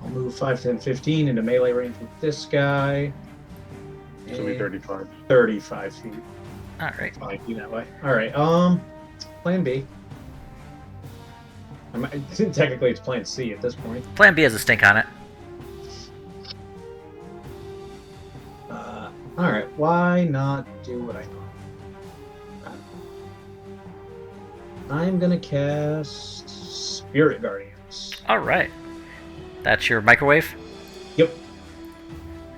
I'll move 5, 10, 15 into melee range with this guy. This will be 35. 35 feet. All right. Fine, be that way. All right. Plan B. Technically, it's Plan C at this point. Plan B has a stink on it. All right. Why not do what I thought? I'm gonna cast Spirit Guardians. All right. That's your microwave? Yep.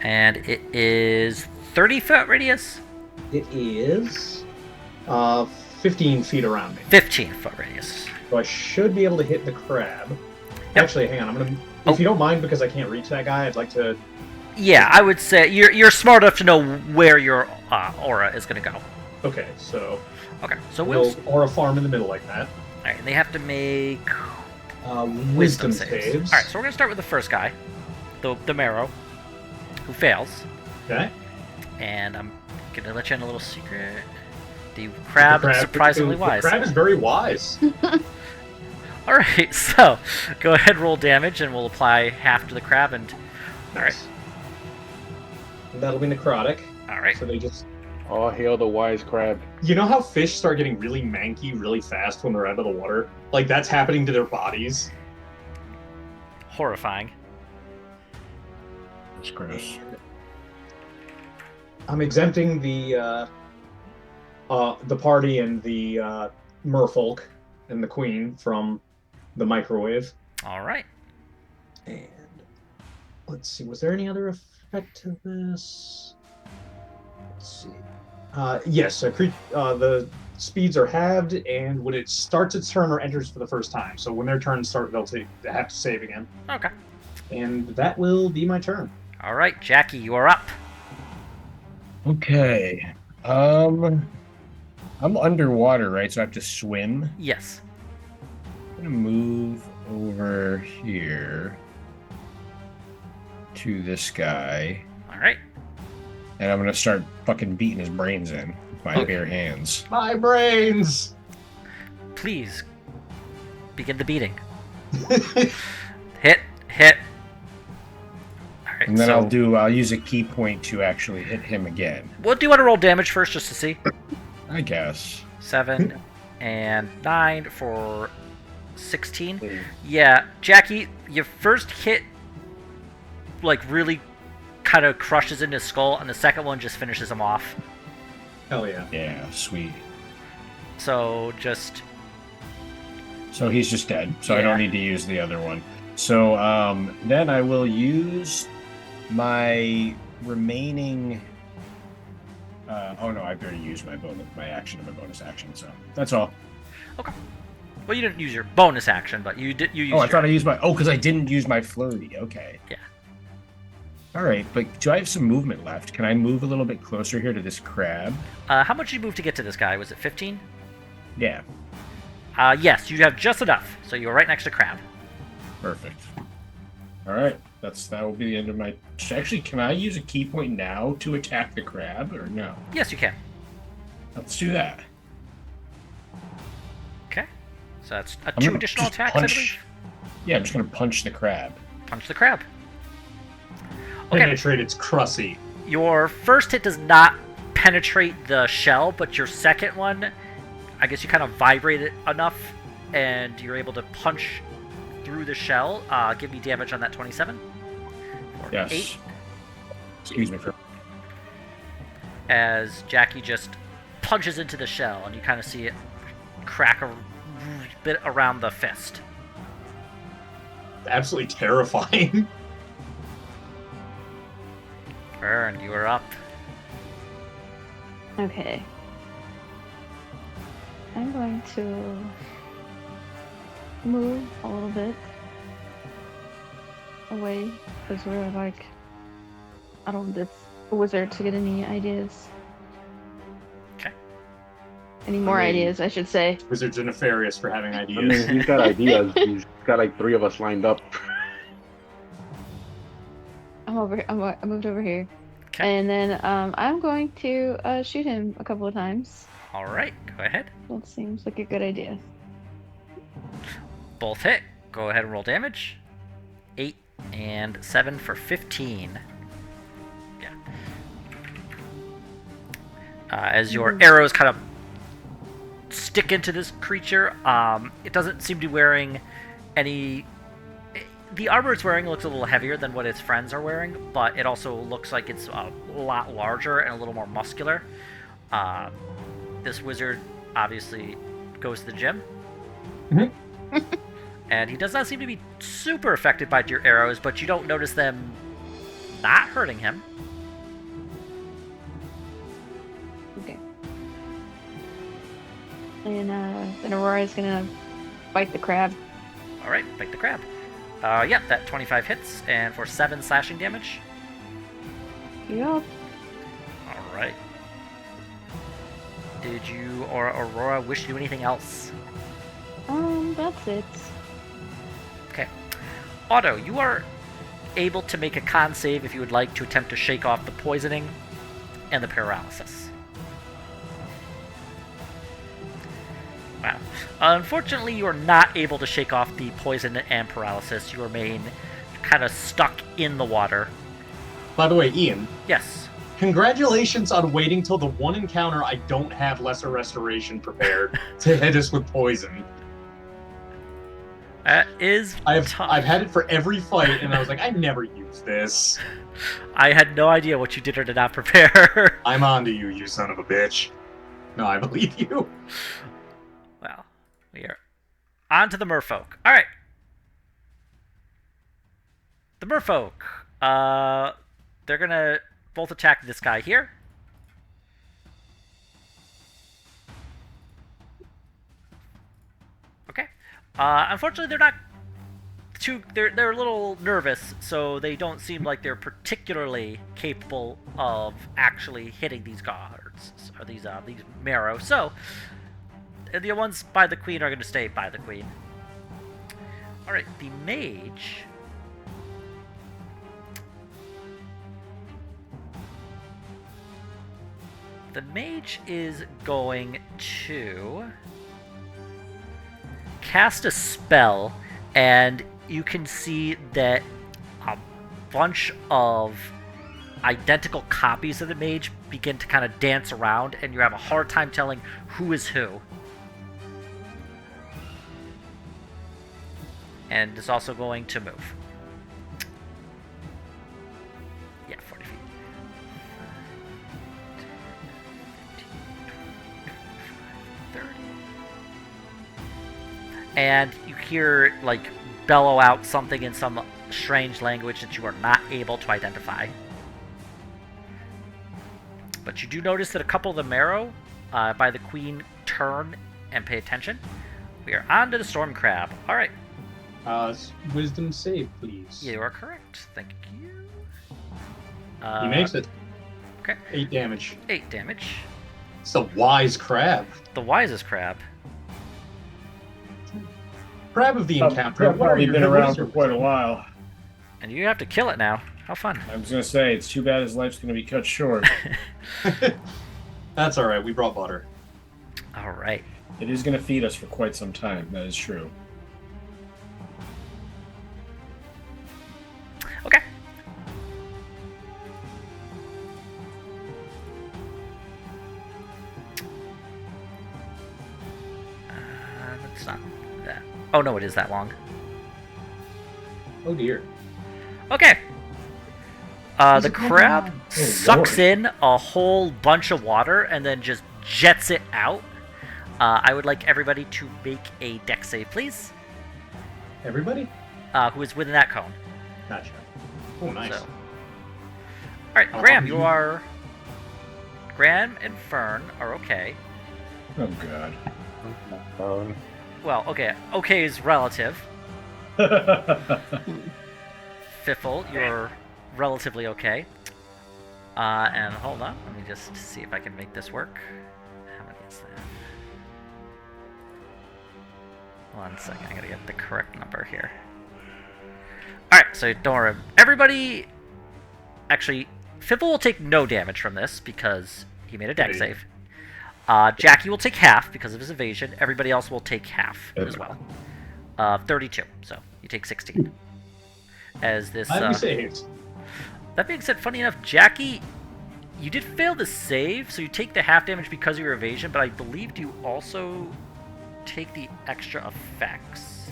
And it is 30-foot radius? It is 15 feet around me. 15-foot radius. So I should be able to hit the crab. Yep. Actually, hang on. I'm gonna. Oh. If you don't mind, because I can't reach that guy, I'd like to. Yeah, I would say you're smart enough to know where your aura is going to go. Okay, so Okay, so we'll or a farm in the middle like that. All right, and they have to make Wisdom saves. All right, so we're going to start with the first guy, the Marrow, who fails. Okay. And I'm going to let you in a little secret. The crab is surprisingly wise. The crab is very wise. All right, so go ahead, roll damage, and we'll apply half to the crab. And all right, And that'll be necrotic. all right. So they just. Oh, hail the wise crab. You know how fish start getting really manky really fast when they're out of the water? Like, that's happening to their bodies. Horrifying. That's gross. I'm exempting the party and the merfolk and the queen from the microwave. All right. And let's see, was there any other effect to this? Let's see. Yes, the speeds are halved, and when it starts its turn or enters for the first time. So when their turns start, they have to save again. Okay. And that will be my turn. All right, Jackie, you are up. Okay. I'm underwater, right? So I have to swim. Yes. I'm gonna move over here to this guy, All right. and I'm gonna start fucking beating his brains in with my bare hands. My brains! Please begin the beating. Hit. All right, And then so I'll use a key point to actually hit him again. Well, do you want to roll damage first, just to see? I guess. 7 and 9 for 16. Yeah, Jackie, your first hit, like, really kind of crushes into his skull, and the second one just finishes him off. Hell yeah. Yeah, sweet. So just... So he's just dead. So I Yeah. don't need to use the other one. So then I will use my remaining... oh no, I've already used my action and my bonus action, so that's all. Okay. Well, you didn't use your bonus action, but you did. You used. I thought I used my... Oh, because I didn't use my flurry. Okay. Yeah. All right, but do I have some movement left? Can I move a little bit closer here to this crab? How much did you move to get to this guy? Was it 15? Yeah. Yes, you have just enough. So you're right next to Crab. Perfect. All right, that will be the end of my... Actually, can I use a key point now to attack the crab, or no? Yes, you can. Let's do that. Okay. So that's I'm 2 gonna additional just attacks, I believe. punch. Yeah, I'm just gonna punch the crab. Punch the crab. Okay. Penetrate its crusty. Your first hit does not penetrate the shell, but your second one, I guess you kind of vibrate it enough, and you're able to punch through the shell. Give me damage on that 27. For Yes. 8. Excuse me for... As Jackie just punches into the shell, and you kind of see it crack a bit around the fist. Absolutely terrifying. Burn, you are up. Okay. I'm going to move a little bit away because we're like, I don't want this wizard to get any ideas. Okay. Any more ideas, I should say. Wizards are nefarious for having I ideas. mean, he's got ideas. He's got like 3 of us lined up. I moved over here. Okay. And then I'm going to shoot him a couple of times. All right, go ahead. That seems like a good idea. Both hit. Go ahead and roll damage. 8 and 7 for 15. Yeah. As your arrows kind of stick into this creature, it doesn't seem to be wearing any... The armor it's wearing looks a little heavier than what its friends are wearing, but it also looks like it's a lot larger and a little more muscular. This wizard obviously goes to the gym. And he does not seem to be super affected by your arrows, but you don't notice them not hurting him. Okay. And then Aurora is gonna bite the crab. All right, bite the crab. Yep, that 25 hits, and for 7 slashing damage. Yep. All right. Did you or Aurora wish to do anything else? That's it. Okay. Otto, you are able to make a con save if you would like to attempt to shake off the poisoning and the paralysis. Wow. Unfortunately, you are not able to shake off the poison and paralysis. You remain kind of stuck in the water. By the way, Ian, Yes. congratulations on waiting till the one encounter I don't have Lesser Restoration prepared to hit us with poison. That is tough. I've had it for every fight, and I was like, I never use this. I had no idea what you did or did not prepare. I'm on to you, you son of a bitch. No, I believe you. Well, we are on to the merfolk. All right. The merfolk. They're going to both attack this guy here. Okay. Unfortunately, they're not too... They're a little nervous, so they don't seem like they're particularly capable of actually hitting these guards, or these marrow. So... the ones by the queen are going to stay by the queen. Alright, the mage... The mage is going to cast a spell, and you can see that a bunch of identical copies of the mage begin to kind of dance around, and you have a hard time telling who is who. And it's also going to move. Yeah, 40 feet. 30. And you hear, like, bellow out something in some strange language that you are not able to identify. But you do notice that a couple of the marrow by the queen turn and pay attention. We are on to the storm crab. All right. Wisdom save, please. You are correct. Thank you. He makes it. Okay. 8 damage. 8 damage. It's the wise crab. The wisest crab. Crab of the encounter. I've probably been around for quite a while. And you have to kill it now. How fun. I was going to say, it's too bad his life's going to be cut short. That's all right. We brought butter. All right. It is going to feed us for quite some time. That is true. Okay. It's not that. Oh, no, it is that long. Oh dear. Okay. The crab sucks in a whole bunch of water and then just jets it out. I would like everybody to make a dex save, please. Everybody? Who is within that cone. Gotcha. Oh, nice. So. Alright, Graham, you are... Graham and Fern are okay. Oh, God. Well, okay. Okay is relative. Fiffle, you're relatively okay. And hold on, let me just see if I can make this work. How many is that? 1 second, I gotta get the correct number here. Alright, so don't worry. Everybody... Actually, Fiffle will take no damage from this because he made a dex save. Jackie will take half because of his evasion. Everybody else will take half as well. 32, so you take 16. As this... That being said, funny enough, Jackie, you did fail the save, so you take the half damage because of your evasion, but I believed you also take the extra effects.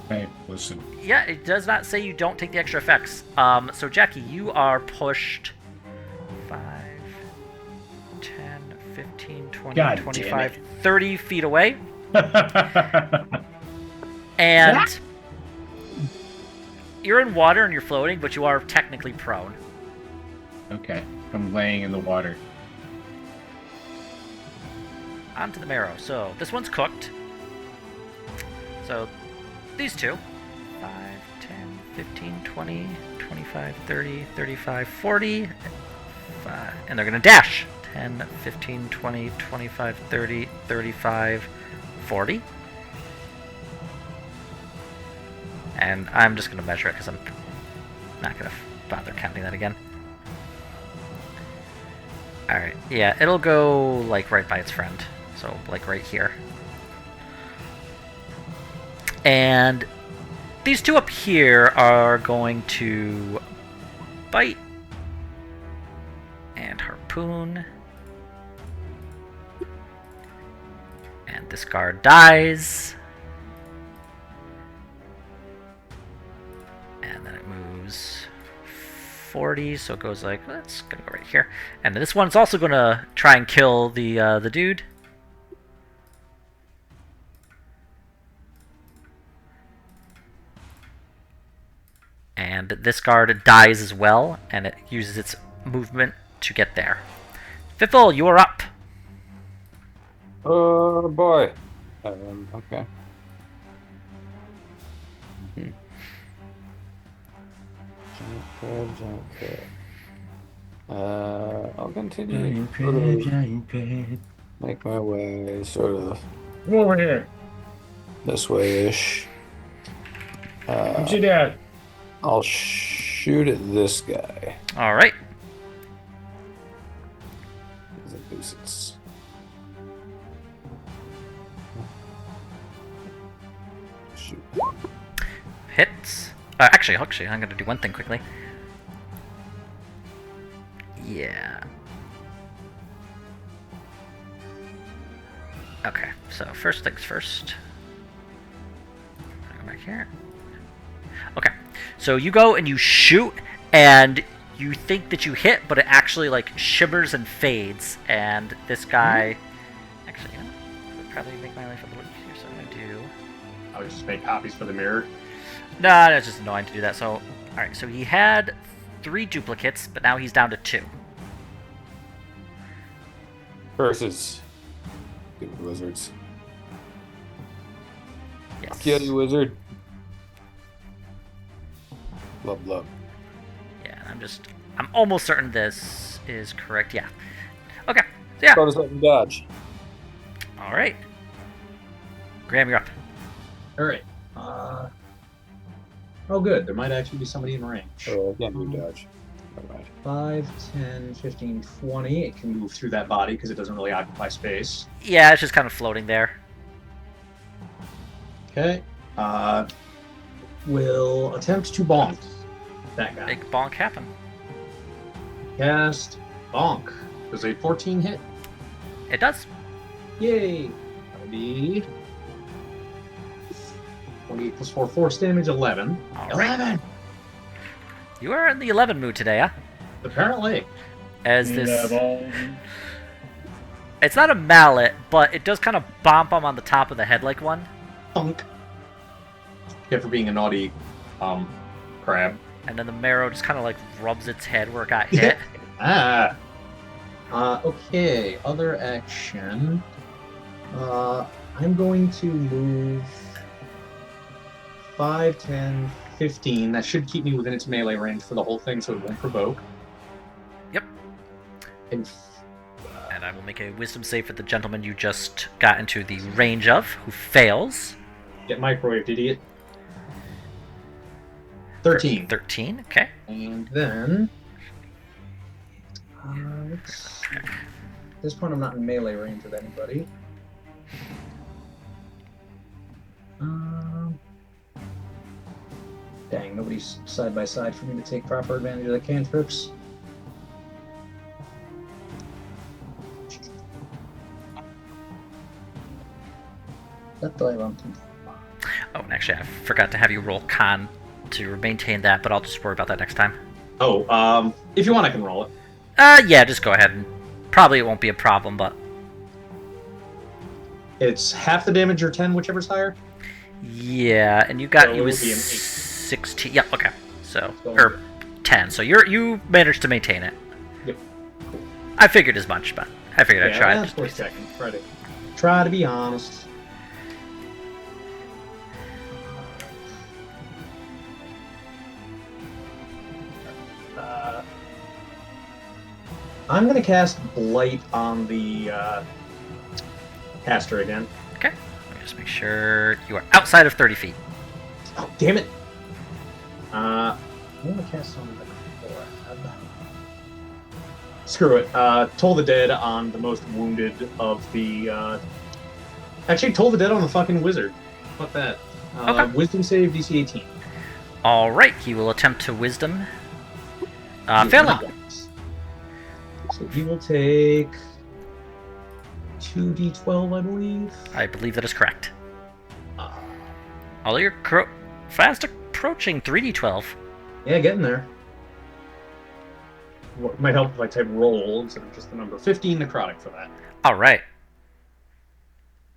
Hey, listen. Yeah, it does not say you don't take the extra effects. So Jackie, you are pushed 5, 10, 15, 20, God 25, 30 feet away. And you're in water and you're floating, but you are technically prone. Okay, I'm laying in the water. Onto the marrow. So this one's cooked. So these two. 5, 10, 15, 20, 25, 30, 35, 40. And they're going to dash. 10, 15, 20, 25, 30, 35, 40. And I'm just going to measure it because I'm not going to bother counting that again. Alright, yeah, it'll go, like, right by its friend. So, like, right here. And these two up here are going to bite and harpoon. And this guard dies. And then it moves 40, so it goes like, that's gonna go right here. And this one's also gonna try and kill the dude. And this guard dies as well, and it uses its movement to get there. Fiffle, you are up. Oh boy. Okay. Okay. I'll continue to make my way sort of Come over here. this way-ish. Come see Dad. I'll shoot at this guy. All right. shoot. Hits. Actually, I'm going to do one thing quickly. Yeah. Okay, so first things first. Go back here. Okay, so you go and you shoot, and you think that you hit, but it actually like shimmers and fades. And this guy, actually, you know, would probably make my life a little easier. So I'm gonna do. I would just make copies for the mirror. No, it's just annoying to do that. So, all right, so he had 3 duplicates, but now he's down to 2. Versus good wizards. Yes. Kill you, wizard. Love, love. Yeah, I'm almost certain this is correct. Yeah. Okay. So yeah. Bonus weapon dodge. All right. Graham, you're up. All right. Oh, good. There might actually be somebody in range. Oh, I can't do dodge. All right. 5, 10, 15, 20. It can move through that body because it doesn't really occupy space. Yeah, it's just kind of floating there. Okay. Will attempt to bonk that guy. Big bonk happen. Cast bonk. Does a 14 hit? It does. Yay! That'll be 28 plus 4, force damage, 11. All right. 11! You are in the 11 mood today, huh? Apparently. As this... It's not a mallet, but it does kind of bump him on the top of the head like one. Bonk. Yeah, for being a naughty crab. And then the marrow just kind of like rubs its head where it got hit. Okay, other action. I'm going to move 5, 10, 15. That should keep me within its melee range for the whole thing, so it won't provoke. Yep. And I will make a wisdom save for the gentleman you just got into the range of, who fails. get microwaved, idiot. 13. 13, okay. And then... at this point, I'm not in melee range with anybody. Dang, nobody's side by side for me to take proper advantage of the cantrips. What do I want to do? Oh, and actually, I forgot to have you roll con to maintain that, but I'll just worry about that next time. Oh, if you want, I can roll it. Yeah, just go ahead and probably it won't be a problem, but It's half the damage or 10, whichever's higher. yeah, and you got So you it was would be an 8. 16. Yeah, okay. So So- or 10. So you managed to maintain it. Yep. I figured as much, but I figured I'd try. That's worth checking. Try to be honest. I'm gonna cast Blight on the caster again. Okay. Let me just make sure you are outside of 30 feet. Oh, damn it! I'm gonna cast on the crab. Screw it. Toll the Dead on the most wounded of the. Actually, Toll the Dead on the fucking wizard. Fuck that. Okay. Wisdom save DC 18. All right, he will attempt to wisdom. Failing. So he will take 2d12, I believe. I believe that is correct. Although you're fast approaching 3d12. Yeah, getting there. What might help if I type roll instead of just the number. 15 necrotic for that. All right.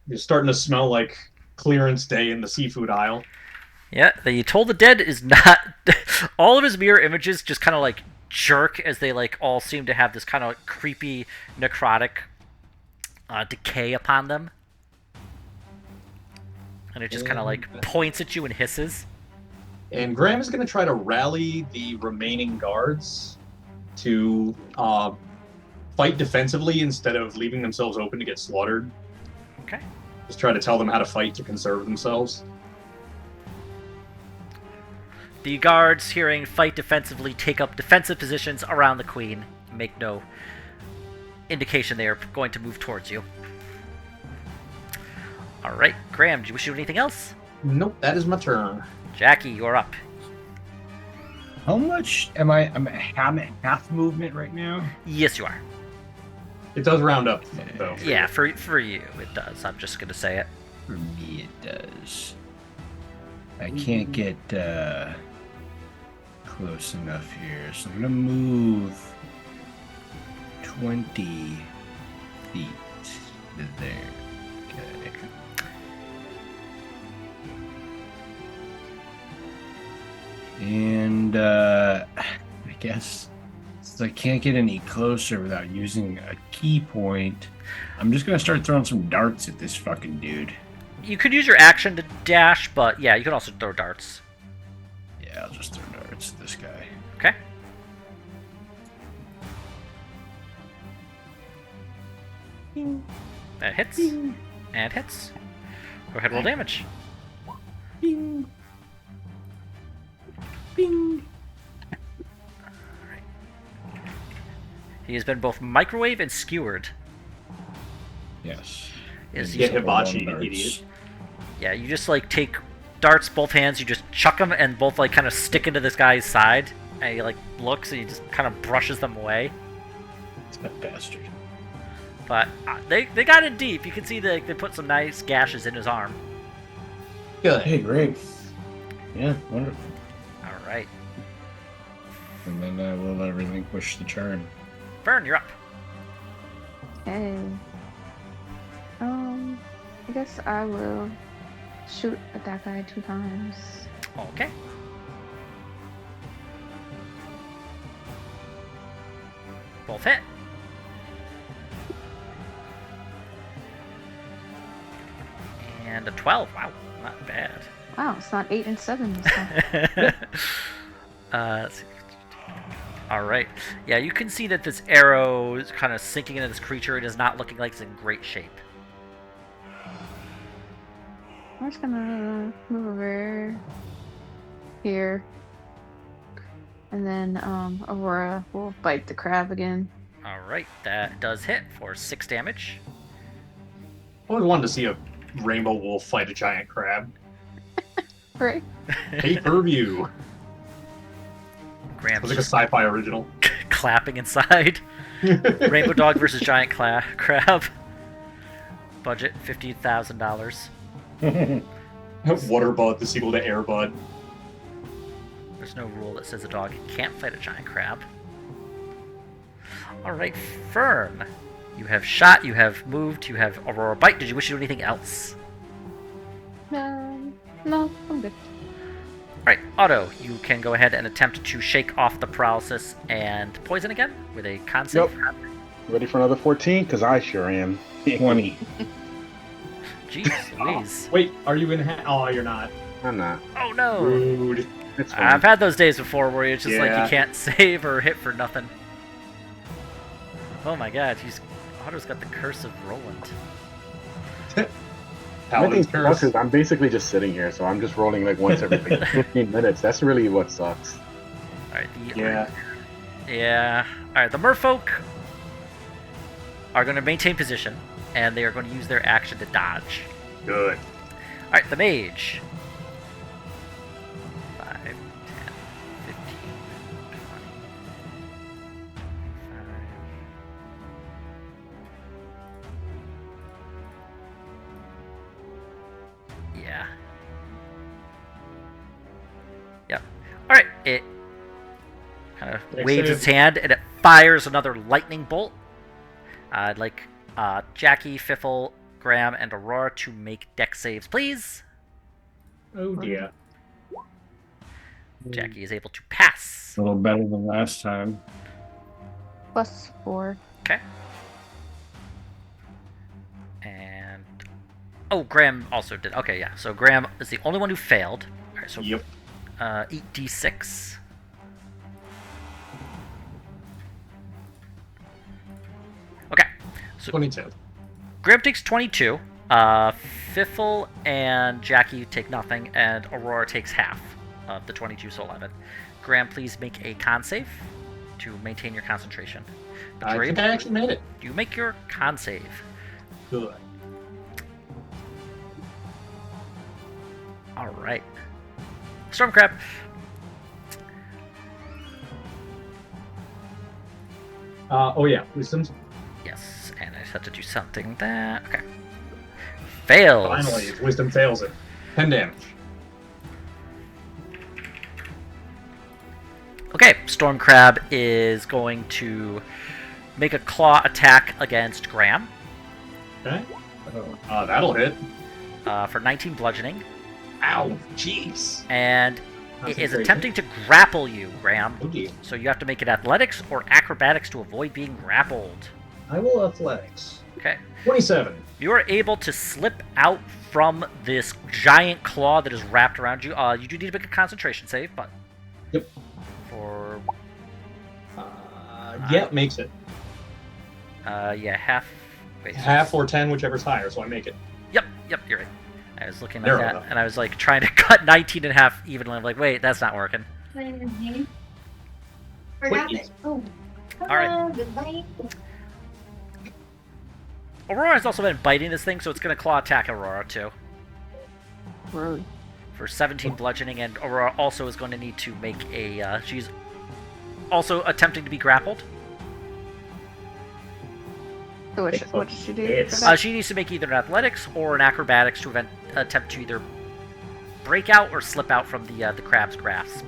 You're starting to smell like clearance day in the seafood aisle. Yeah, the Toll the Dead is not... all of his mirror images just kind of like jerk as they like all seem to have this kind of creepy necrotic decay upon them. And it just kind of like points at you and hisses. And Graham is going to try to rally the remaining guards to fight defensively instead of leaving themselves open to get slaughtered. Okay. Just try to tell them how to fight to conserve themselves. The guards, hearing fight defensively, take up defensive positions around the queen. Make no indication they are going to move towards you. Alright, Graham, do you wish to do anything else? Nope, that is my turn. Jackie, you're up. How much am I? I'm half movement right now. Yes, you are. It does round up, though. Yeah, for you, it does. I'm just gonna say it. For me, it does. I can't get close enough here, so I'm gonna move 20 feet to there. Okay. And I guess since I can't get any closer without using a key point, I'm just gonna start throwing some darts at this fucking dude. You could use your action to dash, but yeah, you can also throw darts. Yeah, I'll just throw darts at this guy. Okay. That hits. And hits. Go ahead, roll damage. Bing. Bing. He has been both microwave and skewered. Yes. Is Get he- hibachi, idiot. Yeah, you just like take darts, both hands, you just chuck them and both like kind of stick into this guy's side. And he like looks and he just kind of brushes them away. It's that bastard. But they got in deep. You can see they put some nice gashes in his arm. Good. Hey, great. Yeah, wonderful. All right. And then I will relinquish the turn. Vern, you're up. Okay. I guess I will shoot at that guy 2 times. Okay. Both hit. And a 12. Wow, not bad. Wow, it's not 8 and 7 this time. Let's see. All right. Yeah, you can see that this arrow is kind of sinking into this creature. It is not looking like it's in great shape. I'm just gonna move over here. And then Aurora will bite the crab again. All right, that does hit for 6 damage. I always wanted to see a rainbow wolf fight a giant crab. Right? Pay-per-view. Graham's It was like a sci-fi original. clapping inside. Rainbow dog versus giant crab. Budget $50,000. Waterbud, the sequel to Airbud. There's no rule that says a dog can't fight a giant crab. Alright, Fern. You have shot, you have moved, you have Aurora Bite. Did you wish to do anything else? No, I'm good. Alright, Otto, you can go ahead and attempt to shake off the paralysis and poison again with a con save. Yep. Ready for another 14? Because I sure am. 20. Jeez Louise. Wait, are you gonna Oh, you're not. I'm not. Oh no! Rude. It's fine. I've had those days before where it's just like Yeah. you can't save or hit for nothing. Oh my god, Otto's got the curse of Roland. Paladin's Everything's curse. sucks is I'm basically just sitting here, so I'm just rolling like once every 15 minutes. That's really what sucks. Alright, Yeah. Yeah. Alright, the merfolk are going to maintain position, and they are going to use their action to dodge. Good. Alright, the mage. 5, 10, 15, 20, 5. Yeah. Yep. Alright, it kind of Next waves save. its hand, and it fires another lightning bolt. I'd like Jackie, Fiffle, Graham, and Aurora to make dex saves, please. Oh dear. Jackie is able to pass. A little better than last time. +4. Okay. And oh, Graham also did. Okay, yeah. So Graham is the only one who failed. All right, so Yep. eat d6. Okay. So 22. Graham takes 22. Fiffle and Jackie take nothing, and Aurora takes half of the 22, so 11. Graham, please make a con save to maintain your concentration. But I you're think able I actually made it. You make your con save. Good. All right. Storm crab. Oh yeah, wisdom's. Yes, and I just have to do something that. Okay. Fails. Finally, its wisdom fails it. 10 damage. Okay, Storm Crab is going to make a claw attack against Graham. Okay. That'll hit. For 19 bludgeoning. Ow, jeez. And it is Concentration. attempting to grapple you, Graham. Oh dear. So you have to make it athletics or acrobatics to avoid being grappled. I will athletics. Okay. 27. You are able to slip out from this giant claw that is wrapped around you. You do need to make a concentration save, but... Yep. For... Yep, makes it. Yeah, half... Wait, Half or 10, whichever's higher, so I make it. Yep, you're right. I was looking at There we that, go. and I was like trying to cut 19 and a half evenly. I'm like, wait, that's not working. Forgot Wait. it. Oh. All right. Goodbye. Aurora has also been biting this thing, so it's going to claw attack Aurora too. Rude. For 17 bludgeoning, and Aurora also is going to need to make a... she's also attempting to be grappled. So what should she do? It's- for that? She needs to make either an athletics or an acrobatics to attempt to either break out or slip out from the crab's grasp.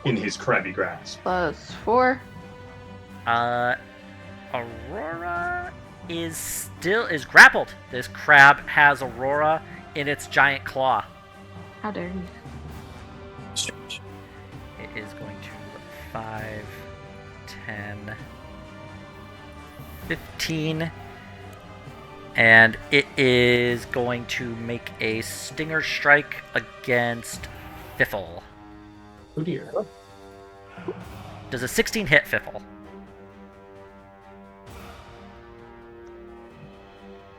In his crabby grasp. +4. Aurora is grappled. This crab has Aurora in its giant claw. How dare you? It is going to 5, 10, 15, and it is going to make a stinger strike against Fiffle. Oh dear. Does a 16 hit Fiffle?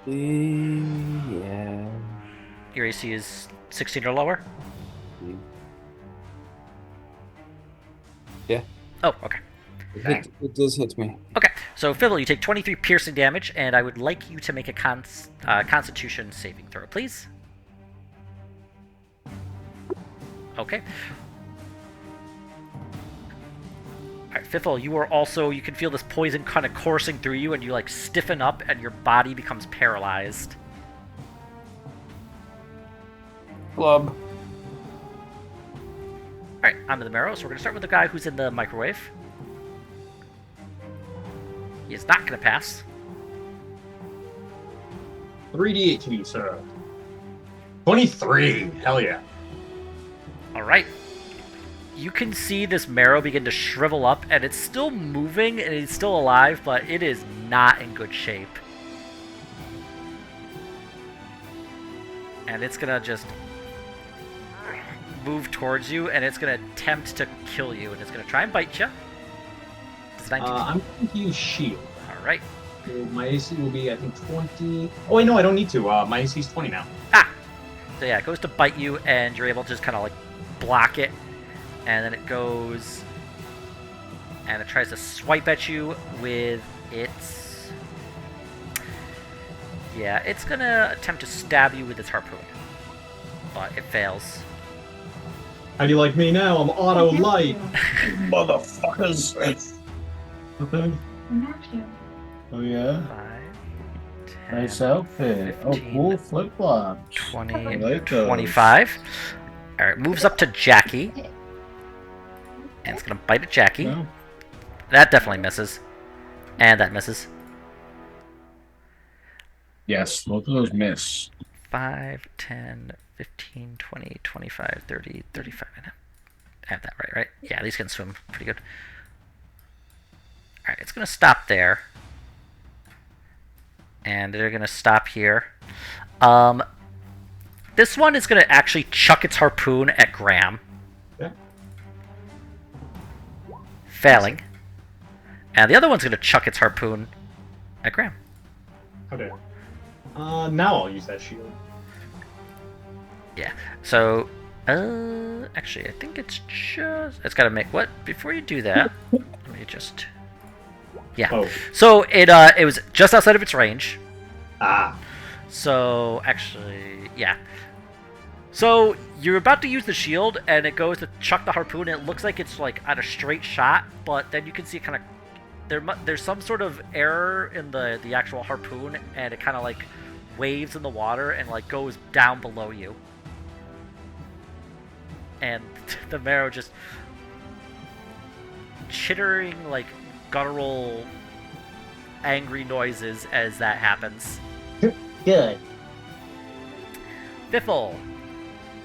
Yeah. Your AC is 16 or lower? Yeah. Oh, okay. It does hit me. Okay, so Fiddle, you take 23 piercing damage, and I would like you to make a Constitution saving throw, please. Okay. Alright, Fiffle, you are also, you can feel this poison kind of coursing through you, and you like stiffen up, and your body becomes paralyzed. Club. Alright, on to the marrow, so we're going to start with the guy who's in the microwave. He is not going to pass. 3d8 to you, sir. 23. Hell yeah. Alright. You can see this marrow begin to shrivel up, and it's still moving, and it's still alive, but it is not in good shape. And it's gonna just move towards you, and it's gonna attempt to kill you, and it's gonna try and bite you. It's 19. I'm going to use shield. Alright. So my AC will be, I think, 20. Oh, wait, no, I don't need to. My AC is 20 now. Ah! So yeah, it goes to bite you, and you're able to just kind of like block it. And then it goes, and it tries to swipe at you with its... Yeah, it's gonna attempt to stab you with its harpoon. But it fails. How do you like me now? I'm auto light. Motherfuckers. Okay. Oh yeah. 5, 10, Nice outfit. Oh 15, cool flip flops. 20, I like those. 25. Alright, moves up to Jackie. And it's gonna bite at Jackie. No. That definitely misses. And that misses. Yes, both of those miss. 5, 10, 15, 20, 25, 30, 35. I have that right? Yeah, these can swim pretty good. Alright, it's going to stop there. And they're going to stop here. This one is going to actually chuck its harpoon at Graham. Yeah. Failing. And the other one's going to chuck its harpoon at Graham. Okay. Now I'll use that shield. Yeah. So, actually, I think it's just... It's got to make... What? Before you do that, let me just... Yeah. Oh. So, it was just outside of its range. Ah. So, actually, yeah. So you're about to use the shield, and it goes to chuck the harpoon, and it looks like it's like on a straight shot, but then you can see it kind of there's some sort of error in the actual harpoon, and it kind of like waves in the water and like goes down below you, and the marrow just chittering like guttural, angry noises as that happens. Good. Biffle,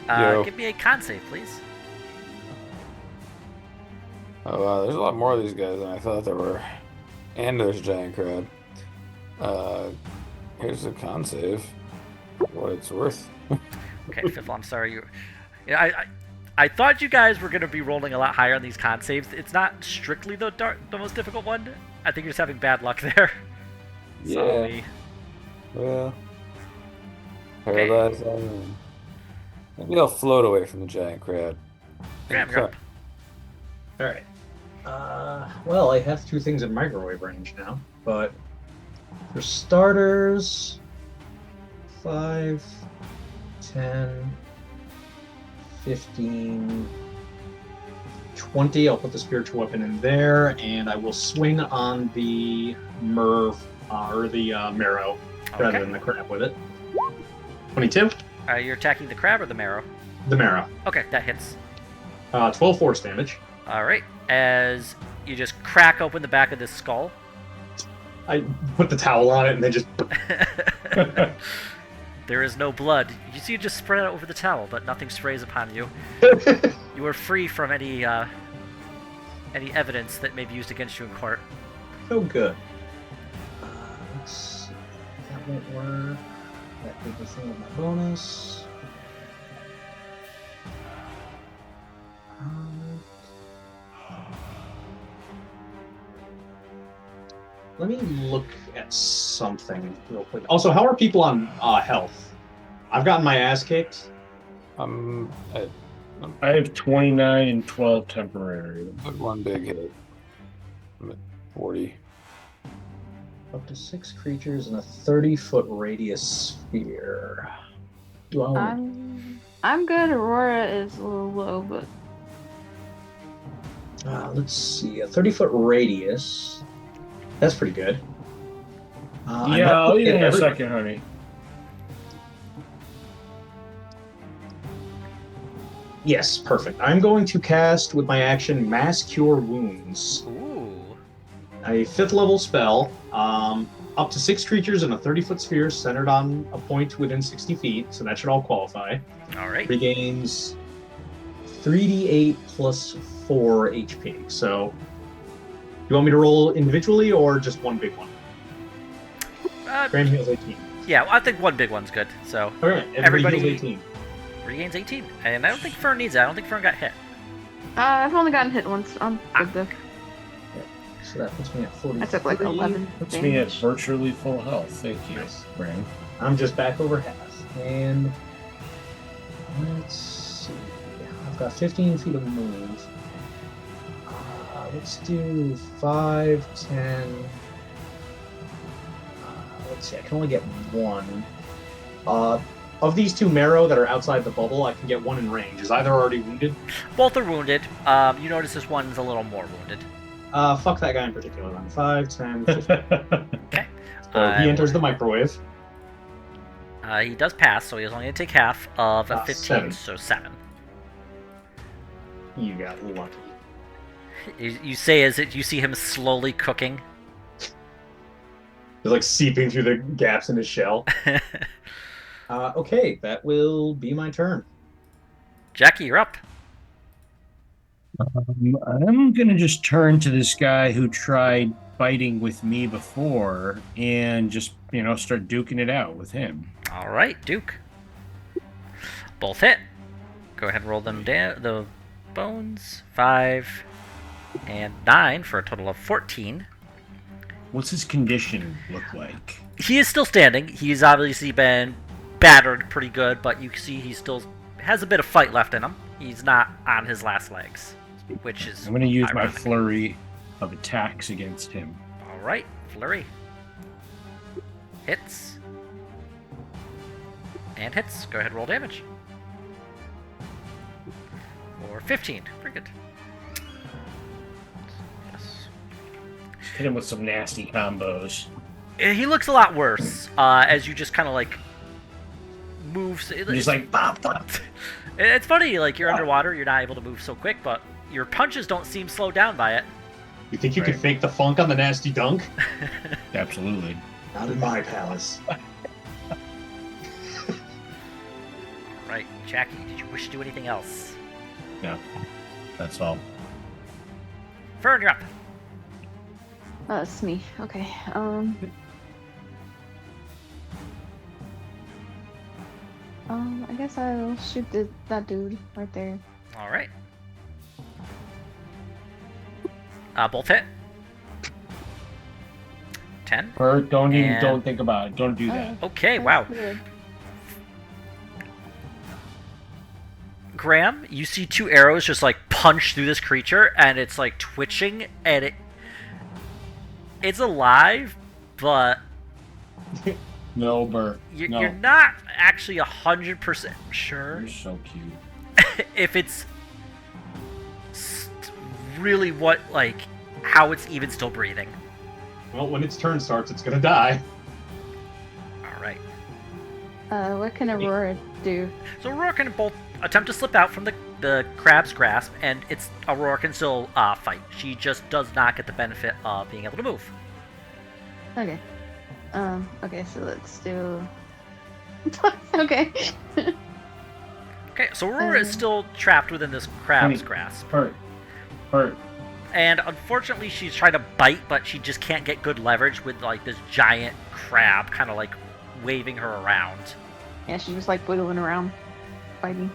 Yo. give me a con save, please. Oh wow, there's a lot more of these guys than I thought there were. And there's a giant crab. Here's a con save. What it's worth. Okay, Fiffle, I'm sorry. I thought you guys were going to be rolling a lot higher on these con saves. It's not strictly the most difficult one. I think you're just having bad luck there. Yeah. Sorry. Well, Okay. paralyzed. Maybe I'll float away from the giant crab. Graham, you're up. All right. Well, I have 2 things in microwave range now, but for starters, 5, 10, 15, 20. I'll put the spiritual weapon in there, and I will swing on the merv or the marrow rather than the crab with it. 22. You're attacking the crab or the marrow? The marrow. Okay, that hits. 12 force damage. All right. As you just crack open the back of this skull. I put the towel on it and then just. There is no blood. You see it just spread out over the towel, but nothing sprays upon you. You are free from any evidence that may be used against you in court. So good. Let's see. That won't work. That did the thing with my bonus. Let me look at something real quick. Also, how are people on health? I've gotten my ass kicked. I have 29 and 12 temporary. One big hit. I'm at 40. Up to 6 creatures in a 30-foot radius sphere. Do I want I'm good. Aurora is a little low, but let's see. A 30-foot radius. That's pretty good. Yeah, I'll leave it in a second, honey. Yes, perfect. I'm going to cast with my action Mass Cure Wounds. Ooh. A 5th level spell. Up to 6 creatures in a 30-foot sphere centered on a point within 60 feet, so that should all qualify. All right. Regains 3d8 plus 4 HP. So, you want me to roll individually or just one big one? Graham heals 18. Yeah, well, I think one big one's good. So All right, everybody heals 18. regains 18, and I don't think Fern needs that. I don't think Fern got hit. I've only gotten hit once. I'm good though. So that puts me at 40. I took like 11 Puts me at damage. virtually full health. Thank you, Brand. I'm just back over half. And let's see. I've got 15 feet of move. Let's do 5, 10. Let's see, I can only get 1. Of these 2 marrow that are outside the bubble, I can get 1 in range. Is either already wounded? Both are wounded. You notice this one's a little more wounded. Fuck that guy in particular then. 5, 10, 15. Okay. So he enters the microwave. He does pass, so he's only going to take half of a 15, 7. so 7. You got lucky. You say as you see him slowly cooking. He's like seeping through the gaps in his shell. Okay, that will be my turn. Jackie, you're up. I'm going to just turn to this guy who tried fighting with me before and just, start duking it out with him. All right, Duke. Both hit. Go ahead and roll them down. The bones. 5 and 9 for a total of 14. What's his condition look like? He is still standing. He's obviously been battered pretty good, but you see he still has a bit of fight left in him. He's not on his last legs, which is I'm going to use my ironic. flurry of attacks against him. All right, flurry. Hits. And hits. Go ahead and roll damage. For 15. Very good. Yes. Hit him with some nasty combos. He looks a lot worse as you just kind of like moves. Just like bop, bop. It's funny, like you're underwater, you're not able to move so quick, but your punches don't seem slowed down by it. You think you could fake the funk on the nasty dunk? Absolutely. Not in my palace. Right, Jackie, did you wish to do anything else? No, that's all. Fern, you're up. It's me. Okay. I guess I'll shoot that dude right there. All right. Both hit. 10. Bert, don't And- think about it. Don't do that. Okay, That's wow. good. Graham, you see 2 arrows just like punch through this creature, and it's like twitching, and it's alive, but No, Bert. No. you're not actually 100% sure You're so cute. if it's really how it's even still breathing. Well, when its turn starts, it's gonna die. All right. What can Aurora do? So Aurora can both attempt to slip out from the crab's grasp, and Aurora can still fight. She just does not get the benefit of being able to move. Okay. Okay, so let's do. Okay. Okay, so Aurora is still trapped within this crab's grasp. Bert. And unfortunately, she's trying to bite, but she just can't get good leverage with like this giant crab kind of like waving her around. Yeah, she's just like wiggling around, fighting.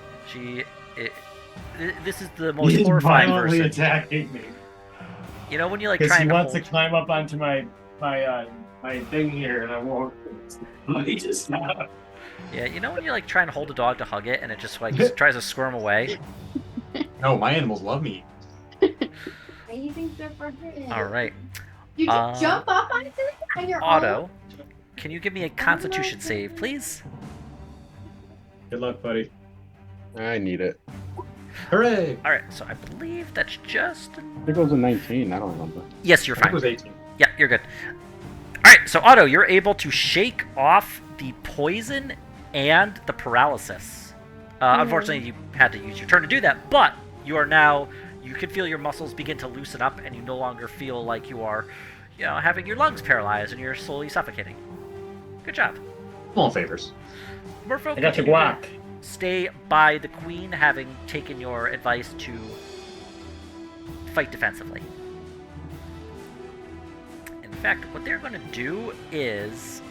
This is the most He's horrifying violently version. attacking me. You know when you like Because trying he to wants hold... to climb up onto my thing here, and I won't. He just not. Yeah, you know when you're like trying to hold a dog to hug it, and it just like tries to squirm away. No, my animals love me. He thinks they're for him. All right, You just jump up onto it on your Otto, own? can you give me a Constitution save, please? Good luck, buddy. I need it. Hooray! All right, so I believe that's just... It goes to 19. I don't remember. Yes, you're I think fine. it was 18. Yeah, you're good. All right, so Otto, you're able to shake off the poison and the paralysis. Unfortunately, you had to use your turn to do that, but you are now... You can feel your muscles begin to loosen up, and you no longer feel like you are, having your lungs paralyzed and you're slowly suffocating. Good job. Small favors. Merfolk, I got the continue to guac. stay by the queen, having taken your advice to fight defensively. In fact, what they're going to do is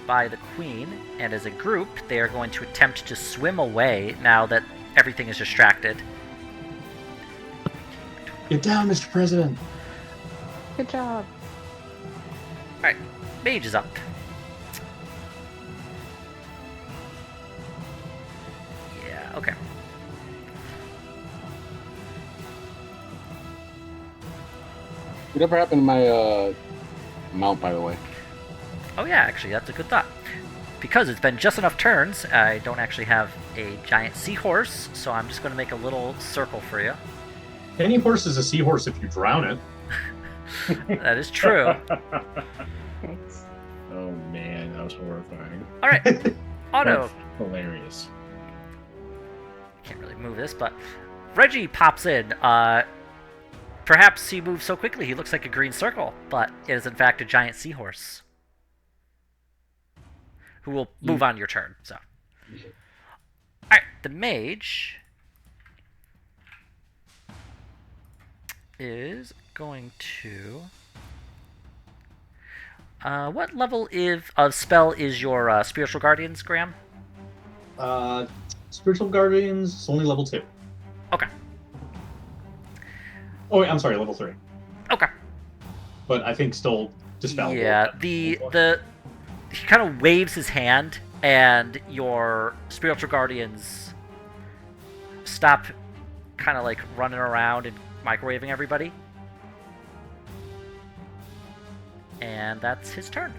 by the queen, and as a group, they are going to attempt to swim away now that everything is distracted. Get down, Mr. President. Good job. Alright, Mage is up. Yeah, okay. Whatever happened to my mount, by the way? Oh yeah, actually, that's a good thought. Because it's been just enough turns, I don't actually have a giant seahorse, so I'm just going to make a little circle for you. Any horse is a seahorse if you drown it. That is true. Thanks. Oh man, that was horrifying. Alright, Otto. That's hilarious. Can't really move this, but Reggie pops in. Perhaps he moves so quickly he looks like a green circle, but it is in fact a giant seahorse. Who will move on your turn, so. Alright, the mage is going to... what level of spell is your Spiritual Guardians, Graham? Spiritual Guardians, it's only level 2. Okay. Oh, wait, I'm sorry, level 3. Okay. But I think still dispelled. Yeah, he kind of waves his hand, and your Spiritual Guardians stop kind of like running around and microwaving everybody. And that's his turn.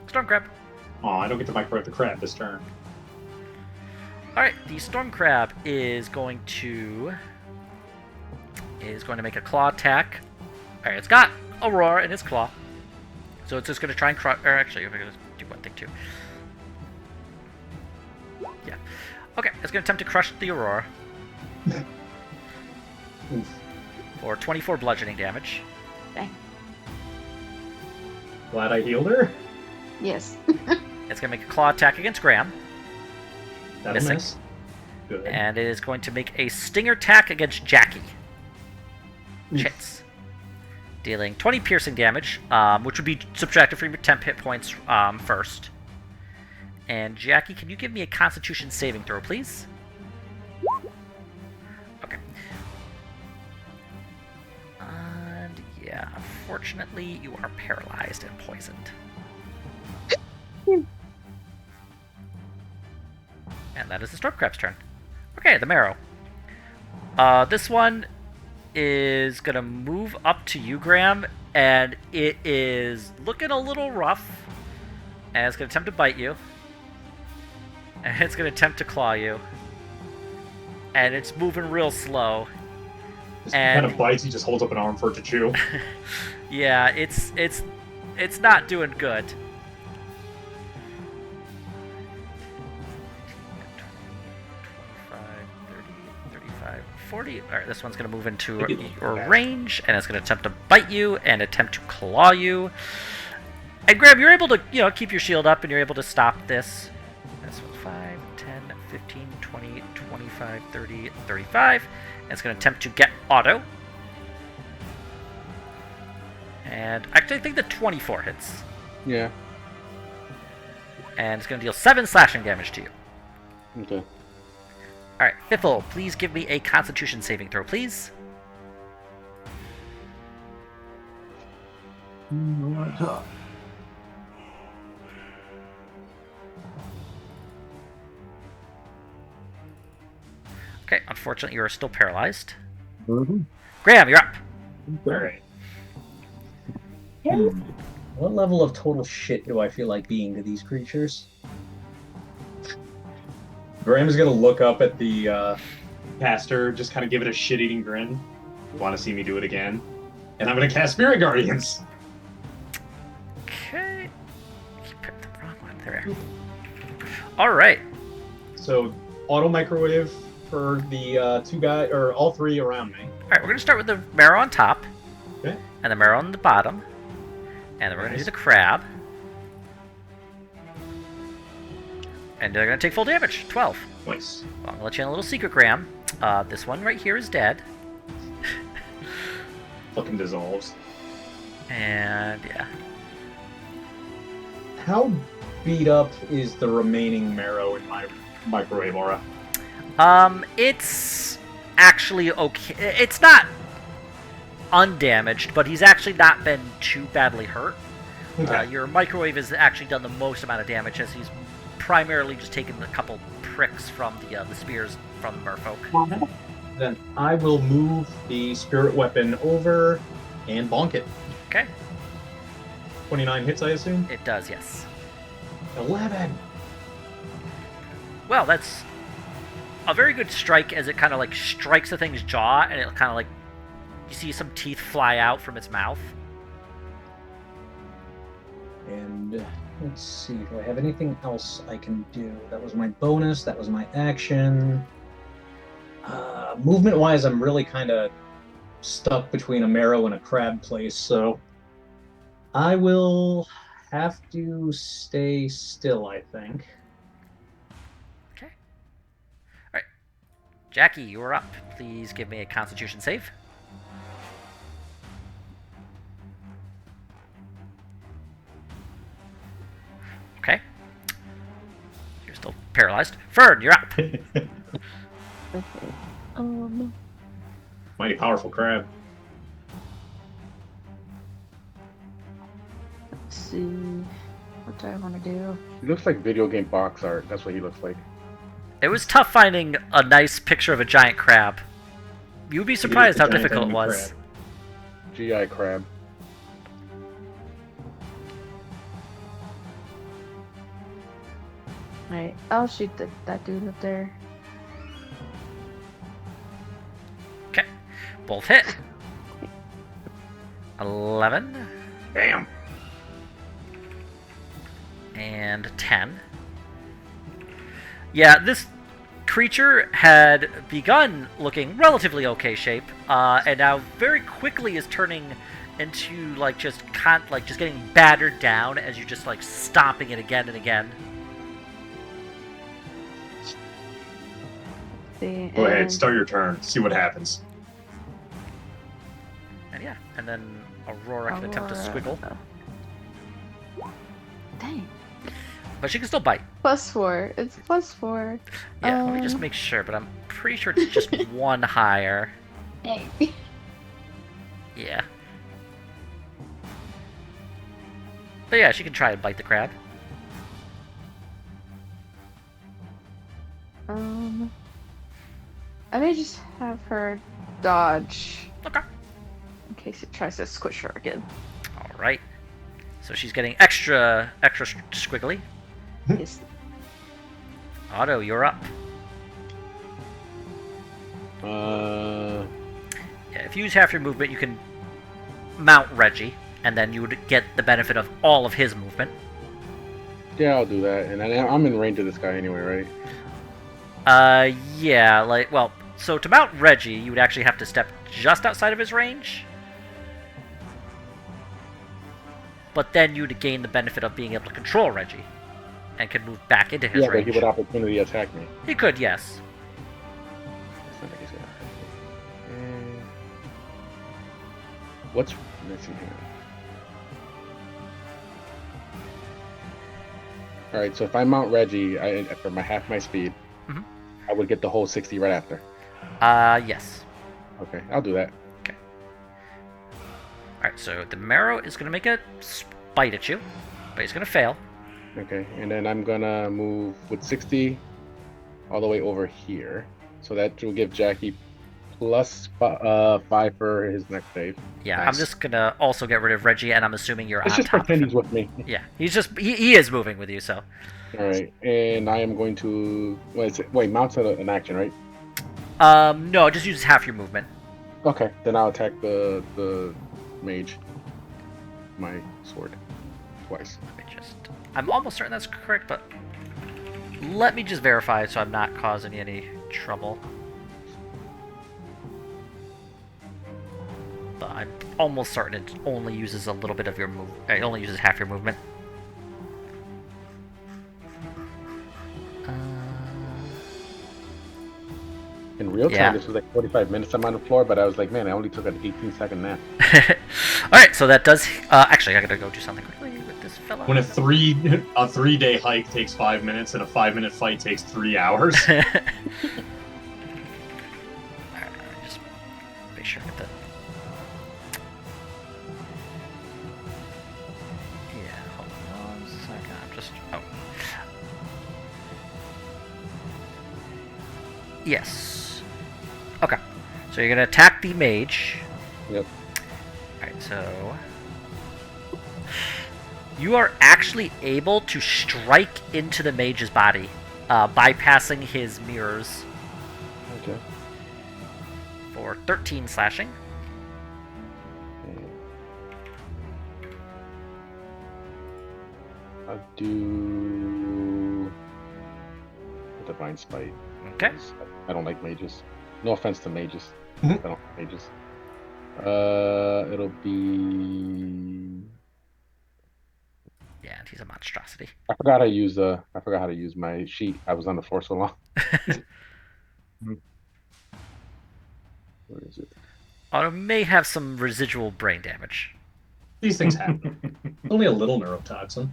Storm Crab. Aw, I don't get to microwave the crab this turn. Alright, the storm crab is going to make a claw attack. Alright, it's got Aurora in its claw. So it's just going to try and crush... Or actually, I'm going to do one thing too. Yeah. Okay, it's going to attempt to crush the Aurora. For 24 bludgeoning damage. Okay. Glad I healed her. Yes. It's going to make a claw attack against Graham. That'll Missing. miss. Good. And it is going to make a stinger attack against Jackie. Hits. Dealing 20 piercing damage, which would be subtracted from your temp hit points first. And Jackie, can you give me a Constitution saving throw, please? Okay. And yeah, unfortunately, you are paralyzed and poisoned. And that is the storm crab's turn. Okay, the marrow. This one is gonna move up to you, Graham, and it is looking a little rough. And it's gonna attempt to bite you. And it's gonna attempt to claw you. And it's moving real slow. This kind of bites, he just holds up an arm for it to chew. Yeah, it's not doing good. 40. Alright, this one's going to move into your range, and it's going to attempt to bite you and attempt to claw you. And Graham, you're able to, keep your shield up, and you're able to stop this. This one's 5, 10, 15, 20, 25, 30, 35. And it's going to attempt to get auto. And actually, I think the 24 hits. Yeah. And it's going to deal 7 slashing damage to you. Okay. Alright, Fiffle, please give me a Constitution saving throw, please. Okay, unfortunately, you are still paralyzed. Graham, you're up. Alright. What level of total shit do I feel like being to these creatures? Graham is gonna look up at the caster, just kind of give it a shit-eating grin. Want to see me do it again? And I'm gonna cast Spirit Guardians. Okay. You picked the wrong one there. Alright. So, auto microwave for the two guys, or all three around me. Alright, we're gonna start with the marrow on top. Okay. And the marrow on the bottom. And then we're gonna do the crab. And they're going to take full damage. 12. Nice. Well, I'm going to let you in a little secret, Graham. This one right here is dead. Fucking dissolves. And, yeah. How beat up is the remaining marrow in my microwave aura? It's actually okay. It's not undamaged, but he's actually not been too badly hurt. Okay. Your microwave has actually done the most amount of damage, as he's primarily just taken a couple pricks from the spears from the merfolk. Then I will move the spirit weapon over and bonk it. Okay. 29 hits, I assume? It does, yes. 11! Well, that's a very good strike, as it kind of like strikes the thing's jaw, and it kind of like, you see some teeth fly out from its mouth. And let's see, do I have anything else I can do? That was my bonus, that was my action. Movement-wise, I'm really kind of stuck between a marrow and a crab place, so I will have to stay still, I think. Okay. Alright. Jackie, you are up. Please give me a Constitution save. Okay. You're still paralyzed. Fern, you're up. Okay. Mighty powerful crab. Let's see. What do I want to do? He looks like video game box art. That's what he looks like. It was tough finding a nice picture of a giant crab. You'd be surprised how difficult it was. Crab. GI crab. Alright, I'll shoot that dude up there. Both hit. 11. Damn. And 10. Yeah, this creature had begun looking relatively okay shape, and now very quickly is turning into like just getting battered down as you just like stomping it again and again. See, Go ahead, and- start your turn. See what happens. And yeah, and then Aurora can attempt to squiggle, Dang. but she can still bite. +4. It's +4. Yeah, let me just make sure, but I'm pretty sure it's just one higher. Dang. Yeah. But yeah, she can try and bite the crab. I may just have her dodge. Okay. In case it tries to squish her again. All right. So she's getting extra squiggly. Yes. Otto, you're up. Uh, Yeah, if you use half your movement, you can mount Reggie, and then you would get the benefit of all of his movement. yeah, I'll do that. And I'm in range of this guy anyway, right? Yeah, like, well, so to mount Reggie, you would actually have to step just outside of his range. But then you'd gain the benefit of being able to control Reggie, and can move back into his Yeah, but range. he would opportunity attack me. He could, yes. It's not like he's gonna attack me. What's missing here? All right, so if I mount Reggie for my half my speed, Mhm. I would get the whole 60 right after. Yes. Okay, I'll do that. Alright, so the Marrow is going to make a bite at you, but he's going to fail. Okay, and then I'm gonna move with 60 all the way over here. So that will give Jackie plus 5 for his next save. Yeah, I'm Nice. just going to also get rid of Reggie, and I'm assuming you're Let's on just top of pretend him. he's with me. Yeah, he is moving with you, so. All right, and I am going to wait. Mount's an action, right? No, just use half your movement. Okay, then I'll attack the mage. My sword twice. Let me just. I'm almost certain that's correct, but let me just verify so I'm not causing you any trouble. But I'm almost certain it only uses a little bit of your move. It only uses half your movement. In real time, Yeah. this was like 45 minutes I'm on the floor, but I was like, man, I only took an 18-second nap. Alright, so that does. Actually, I gotta go do something quickly with this fella. When a 3-day hike takes 5 minutes and a 5-minute fight takes 3 hours. Alright, just make sure I get that. Yeah, hold on 1 second. I'm just. Oh. Yes. Okay. So you're gonna attack the mage. Yep. Alright, so. You are actually able to strike into the mage's body, bypassing his mirrors Okay. for 13 slashing. I'll do Divine Spite. Okay. I don't like mages. No offense to mages. Mhm. I don't like mages. It'll be. Yeah, and he's a monstrosity. I forgot how to use my sheet. I was on the floor so long. Where is it? Otto may have some residual brain damage. These things happen. Only a little neurotoxin.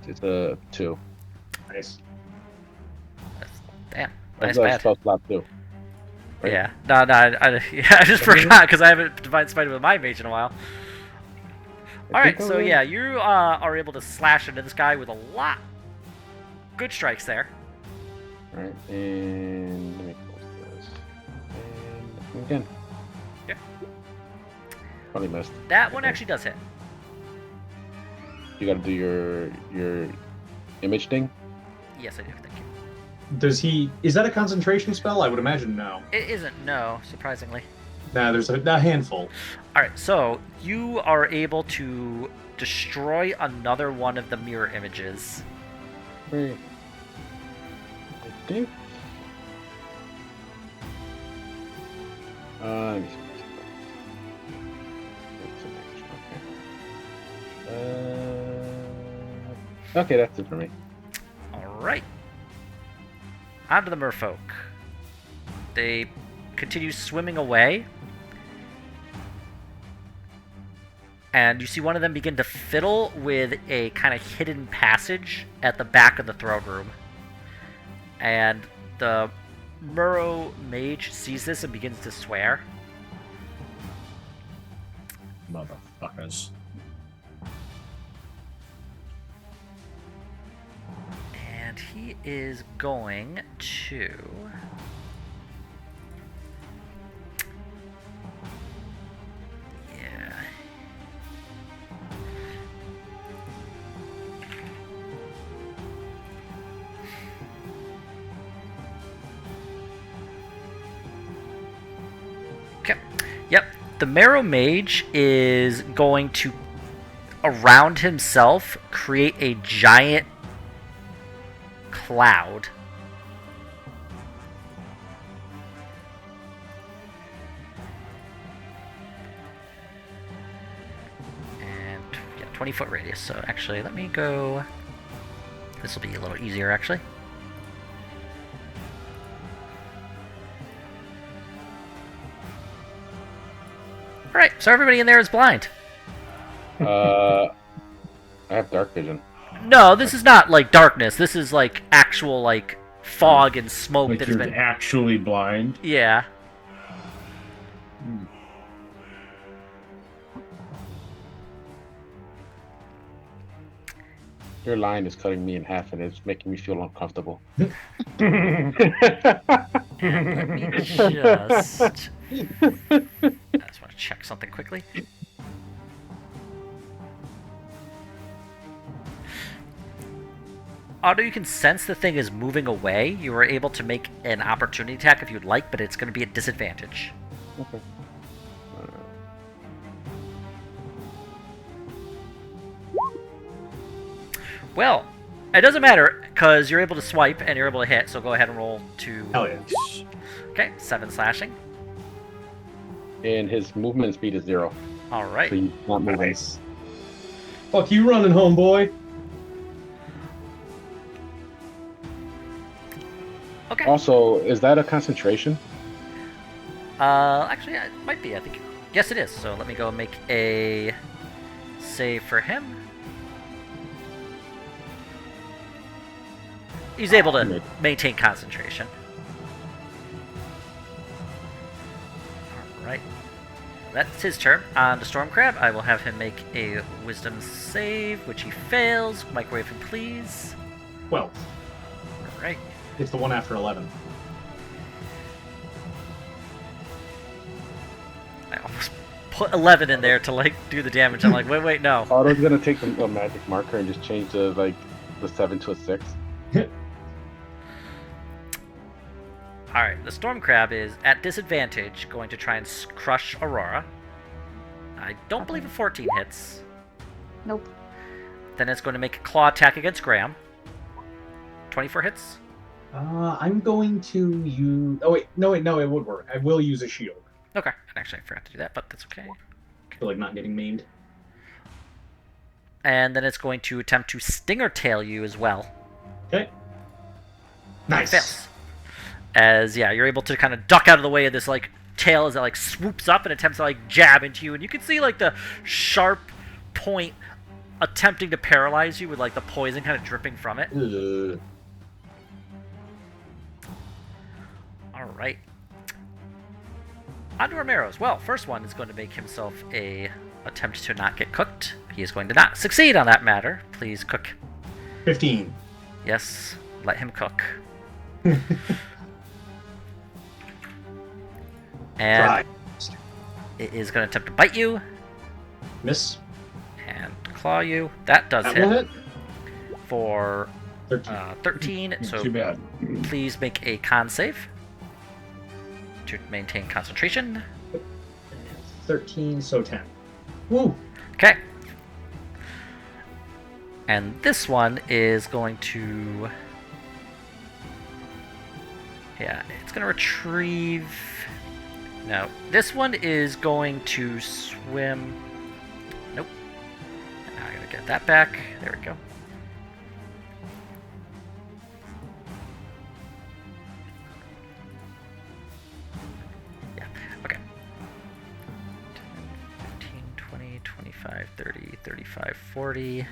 It's a 2. Nice. Damn, That's nice a bad. spell slot too. Right? Yeah, no, I just forgot because I haven't Divine Spider with my mage in a while. I Alright, think so I'll- yeah, you are able to slash into this guy with a lot. Good strikes there. Alright, and let me close this. And again. Yeah. Probably missed. That one Okay. actually does hit. You gotta do your image thing. Yes, I do. Thank you. Does he? Is that a concentration spell? I would imagine no. It isn't. No, surprisingly. Nah, there's a handful. All right. So you are able to destroy another one of the mirror images. Wait. I think. Let me see. Okay, that's it for me. All right. On to the merfolk. They continue swimming away. And you see one of them begin to fiddle with a kind of hidden passage at the back of the throne room. And the Muro mage sees this and begins to swear. Motherfuckers. And he is going to... Yeah. Okay. Yep. The Marrow Mage is going to, around himself, create a giant cloud. And yeah, 20-foot radius. So actually, let me go. This will be a little easier, actually. All right, so everybody in there is blind. I have dark vision. No, this is not like darkness. This is like actual like fog and smoke Like that has you're been. actually blind. Yeah. Your line is cutting me in half, and it's making me feel uncomfortable. And let me just. I just want to check something quickly. Although you can sense the thing is moving away, you are able to make an opportunity attack if you'd like, but it's going to be at disadvantage. Okay. Well, it doesn't matter, because you're able to swipe and you're able to hit, so go ahead and roll to... Hell yeah. Okay, 7 slashing. And his movement speed is 0. Alright. So he's not moving. Nice. Fuck you running, homeboy. Okay. Also, is that a concentration? Actually, it might be, I think. Yes, it is. So let me go and make a save for him. He's able to maintain concentration. Alright. That's his turn. On to Storm Crab, I will have him make a wisdom save, which he fails. Microwave him, please. 12. Alright. It's the one after 11. I almost put 11 in there to, like, do the damage. I'm like, wait, no. Otto's gonna take a magic marker and just change the 7 to a 6. Alright, the Storm Crab is at disadvantage, going to try and crush Aurora. I don't believe a 14 hits. Nope. Then it's going to make a claw attack against Graham. 24 hits. I'm going to use... Oh, wait, no, it would work. I will use a shield. Okay. And actually, I forgot to do that, but that's okay. I feel like not getting maimed. And then it's going to attempt to Stinger Tail you as well. Okay. Nice. Fails. As, yeah, you're able to kind of duck out of the way of this, like, tail as it, like, swoops up and attempts to, like, jab into you. And you can see, like, the sharp point attempting to paralyze you with, like, the poison kind of dripping from it. Ugh. Alright. On to Romero's. Well, first one is going to make himself a attempt to not get cooked. He is going to not succeed on that matter. Please cook. 15. Yes, let him cook. And Try. it is going to attempt to bite you Miss. and claw you. That does That will hit hit. for 13. 13. So Too bad. please make a con save to maintain concentration. 13, so 10. Woo! Okay. And this one is going to... Yeah, it's going to retrieve... No, this one is going to swim... Nope. Now I gotta get that back. There we go. Yeah, okay. 10, 15, 20, 25, 30, 35, 40...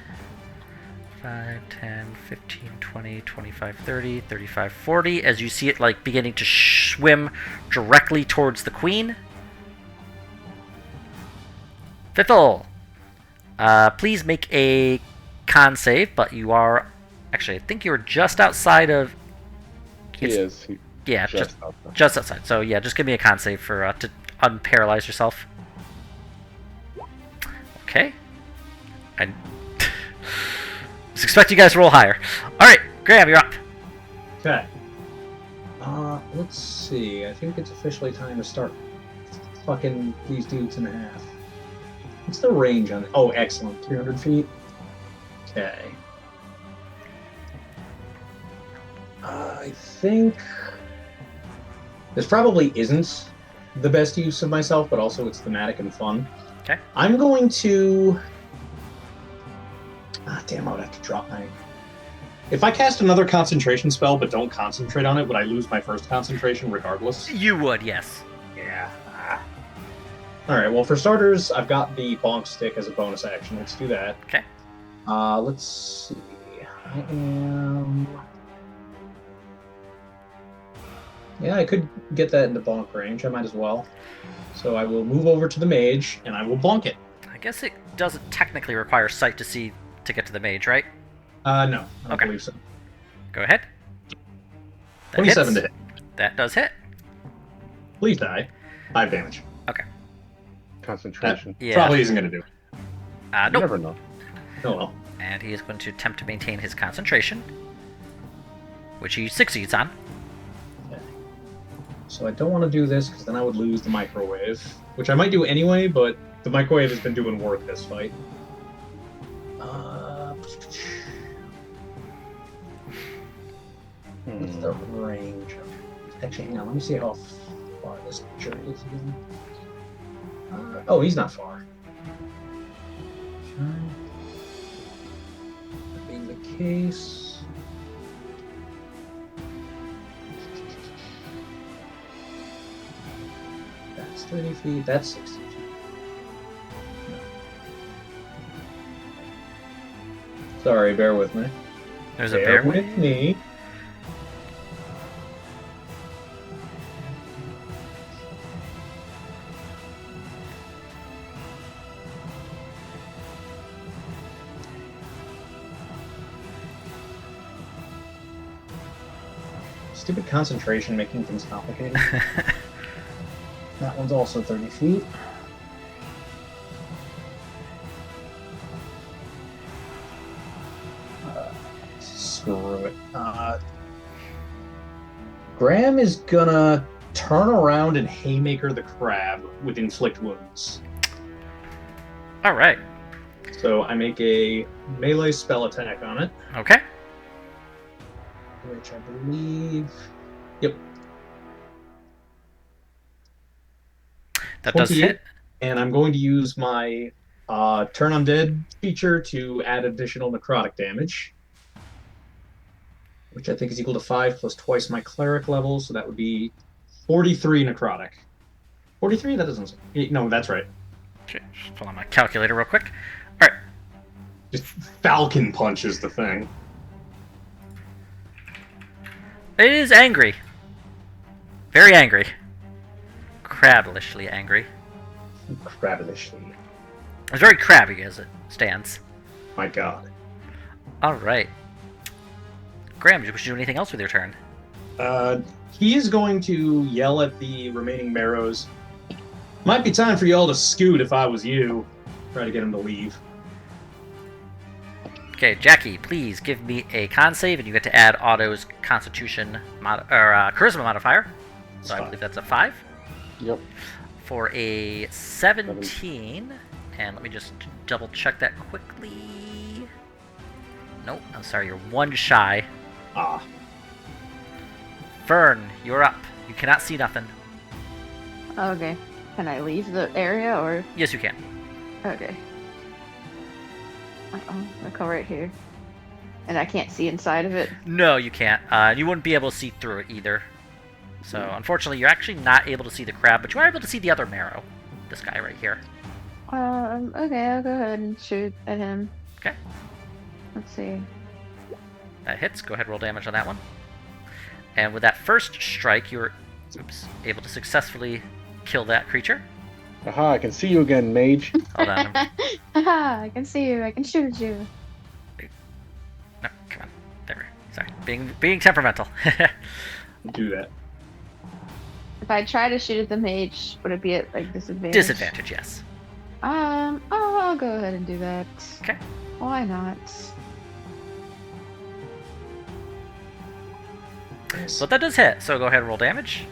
5, 10, 15, 20, 25, 30, 35, 40, as you see it like beginning to swim directly towards the queen. Fiffle, please make a con save, but you are, actually I think you're just outside of... He is. Yeah, just outside. just outside. So yeah, just give me a con save for to unparalyze yourself. Okay. I was expecting you guys to roll higher. Alright, Graham, you're up. Okay. Let's see. I think it's officially time to start fucking these dudes in half. What's the range on it? Oh, excellent. 300 feet. Okay. I think this probably isn't the best use of myself, but also it's thematic and fun. Okay. I'm going to... damn, I would have to drop my... If I cast another concentration spell but don't concentrate on it, would I lose my first concentration regardless? You would, yes. Yeah. Alright, well, for starters, I've got the bonk stick as a bonus action. Let's do that. Okay. Let's see. I am... Yeah, I could get that into bonk range. I might as well. So I will move over to the mage, and I will bonk it. I guess it doesn't technically require sight to see to get to the mage, right? No, I don't Okay. believe so. Go ahead. That 27 hits. to hit. That does hit. Please die. 5 damage. Okay. Concentration. Yeah. Probably isn't going to do. You Nope. never know. Oh well. And he is going to attempt to maintain his concentration, which he succeeds on. Okay. So I don't want to do this because then I would lose the microwave, which I might do anyway, but the microwave has been doing work this fight. What's the range? Actually, hang on. Let me see how far this creature is again. Oh, he's not far. That being the case. That's 30 feet. That's 60 feet. Sorry, bear with me. There's a bear with me. Stupid concentration making things complicated. That one's also 30 feet. Screw it. Graham is gonna turn around and haymaker the crab with inflict wounds. Alright. So I make a melee spell attack on it. Okay. Which I believe... Yep. That does 28, hit. And I'm going to use my Turn Undead feature to add additional necrotic damage, which I think is equal to 5 plus twice my cleric level, so that would be 43 necrotic. 43? That doesn't... No, that's right. Okay, just pull on my calculator real quick. Alright. Just Falcon Punch is the thing. It is angry. Very angry. Crabbishly angry. Crabbishly. It's very crabby as it stands. My god. Alright. Graham, did you do anything else with your turn? He is going to yell at the remaining marrows. Might be time for y'all to scoot if I was you. Try to get him to leave. Okay, Jackie, please give me a con save, and you get to add Otto's Constitution Charisma modifier. So I believe that's a 5. Yep. For a 17. And let me just double check that quickly. Nope, I'm sorry, you're 1 shy. Ah. Fern, you're up. You cannot see nothing. Okay. Can I leave the area or? Yes, you can. Okay. I'll come right here. And I can't see inside of it. No, you can't. You wouldn't be able to see through it either. So, unfortunately, you're actually not able to see the crab, but you are able to see the other marrow. This guy right here. Okay, I'll go ahead and shoot at him. Okay. Let's see. That hits. Go ahead and roll damage on that one. And with that first strike, you were able to successfully kill that creature. Aha, I can see you again, mage. Hold on. Haha, I can see you. I can shoot at you. No, come on. There. Sorry. Being temperamental. Do that. If I try to shoot at the mage, would it be at like disadvantage? Disadvantage, yes. I'll go ahead and do that. Okay. Why not? But that does hit, so go ahead and roll damage.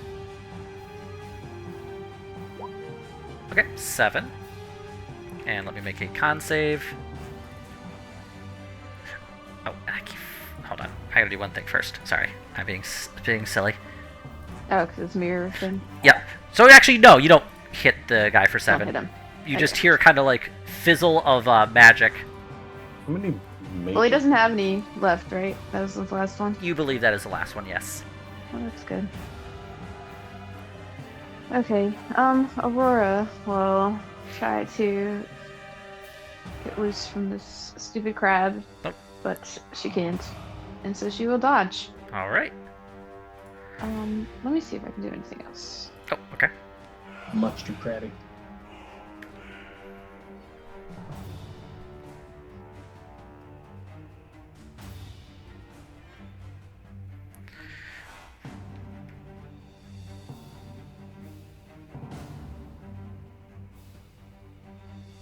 Okay, 7. And let me make a con save. Oh, hold on. I gotta do one thing first. Sorry, I'm being silly. Oh, because it's mirror thing. Yep. So actually, no, you don't hit the guy for 7. Don't hit him. You just hear kind of like fizzle of magic. How many Well, he doesn't have any left, right? That was the last one. You believe that is the last one, yes. Oh, that's good. Okay, Aurora will try to get loose from this stupid crab, Nope. but she can't, and so she will dodge. All right. Let me see if I can do anything else. Oh, okay. Much too crabby.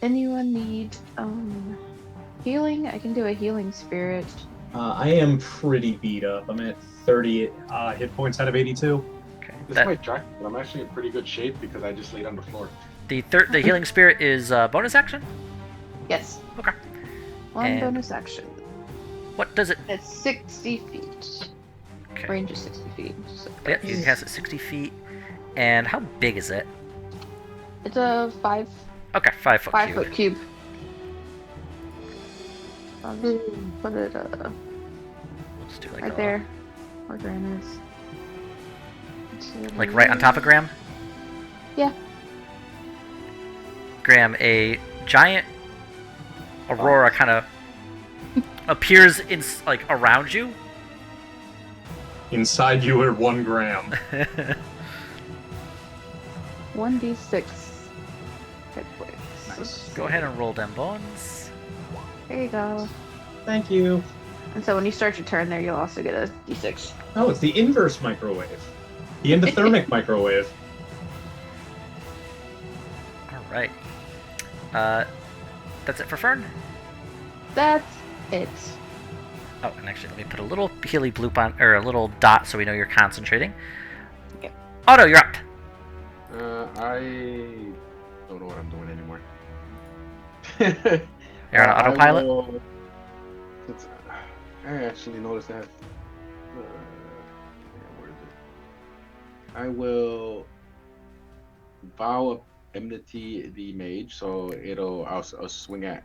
Anyone need healing? I can do a healing spirit. I am pretty beat up. I'm at 30 hit points out of 82. Okay. This might track, but I'm actually in pretty good shape because I just laid on the floor. The healing spirit is bonus action? Yes. Okay. One And bonus action. What does it? It's 60 feet. Okay. Range is 60 feet. So Yeah, you can cast it 60 feet. And how big is it? it's a 5 Okay, 5 foot cube. foot cube. I'll just put it Let's do like right a- there where Graham is. Like right on top of Graham? Yeah. Graham, a giant aurora kind of appears in like around you. Inside you are 1 gram. 1d6 hit points. Nice. Go ahead and roll them bones. There you go. Thank you. And so when you start your turn there, you'll also get a d6. Oh, it's the inverse microwave. The endothermic microwave. All right. That's it for Fern. That's it. Oh, and actually, let me put a little Healy bloop on, or a little dot, so we know you're concentrating. Okay. Otto, you're up. I don't know what I'm doing anymore. You're on autopilot. I actually noticed that. Where is it? I will vow of enmity the mage, so I'll swing at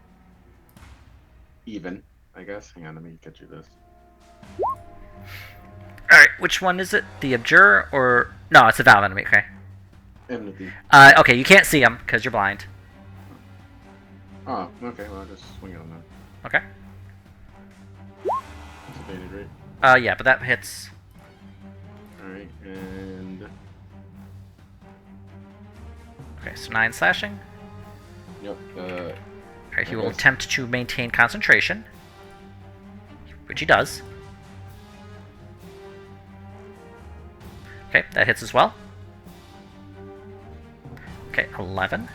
even, I guess. Hang on, let me get you this. All right, which one is it? The Abjure or no? It's a vow of enemy. Okay. Enmity. Okay, you can't see him because you're blind. Oh, okay. Well, I'll just swing it on that. Okay. It's evaded, right? Yeah, but that hits. All right, and Okay, so 9 slashing. yep. Alright, he will guess. attempt to maintain concentration, which he does. Okay, that hits as well. Okay, 11.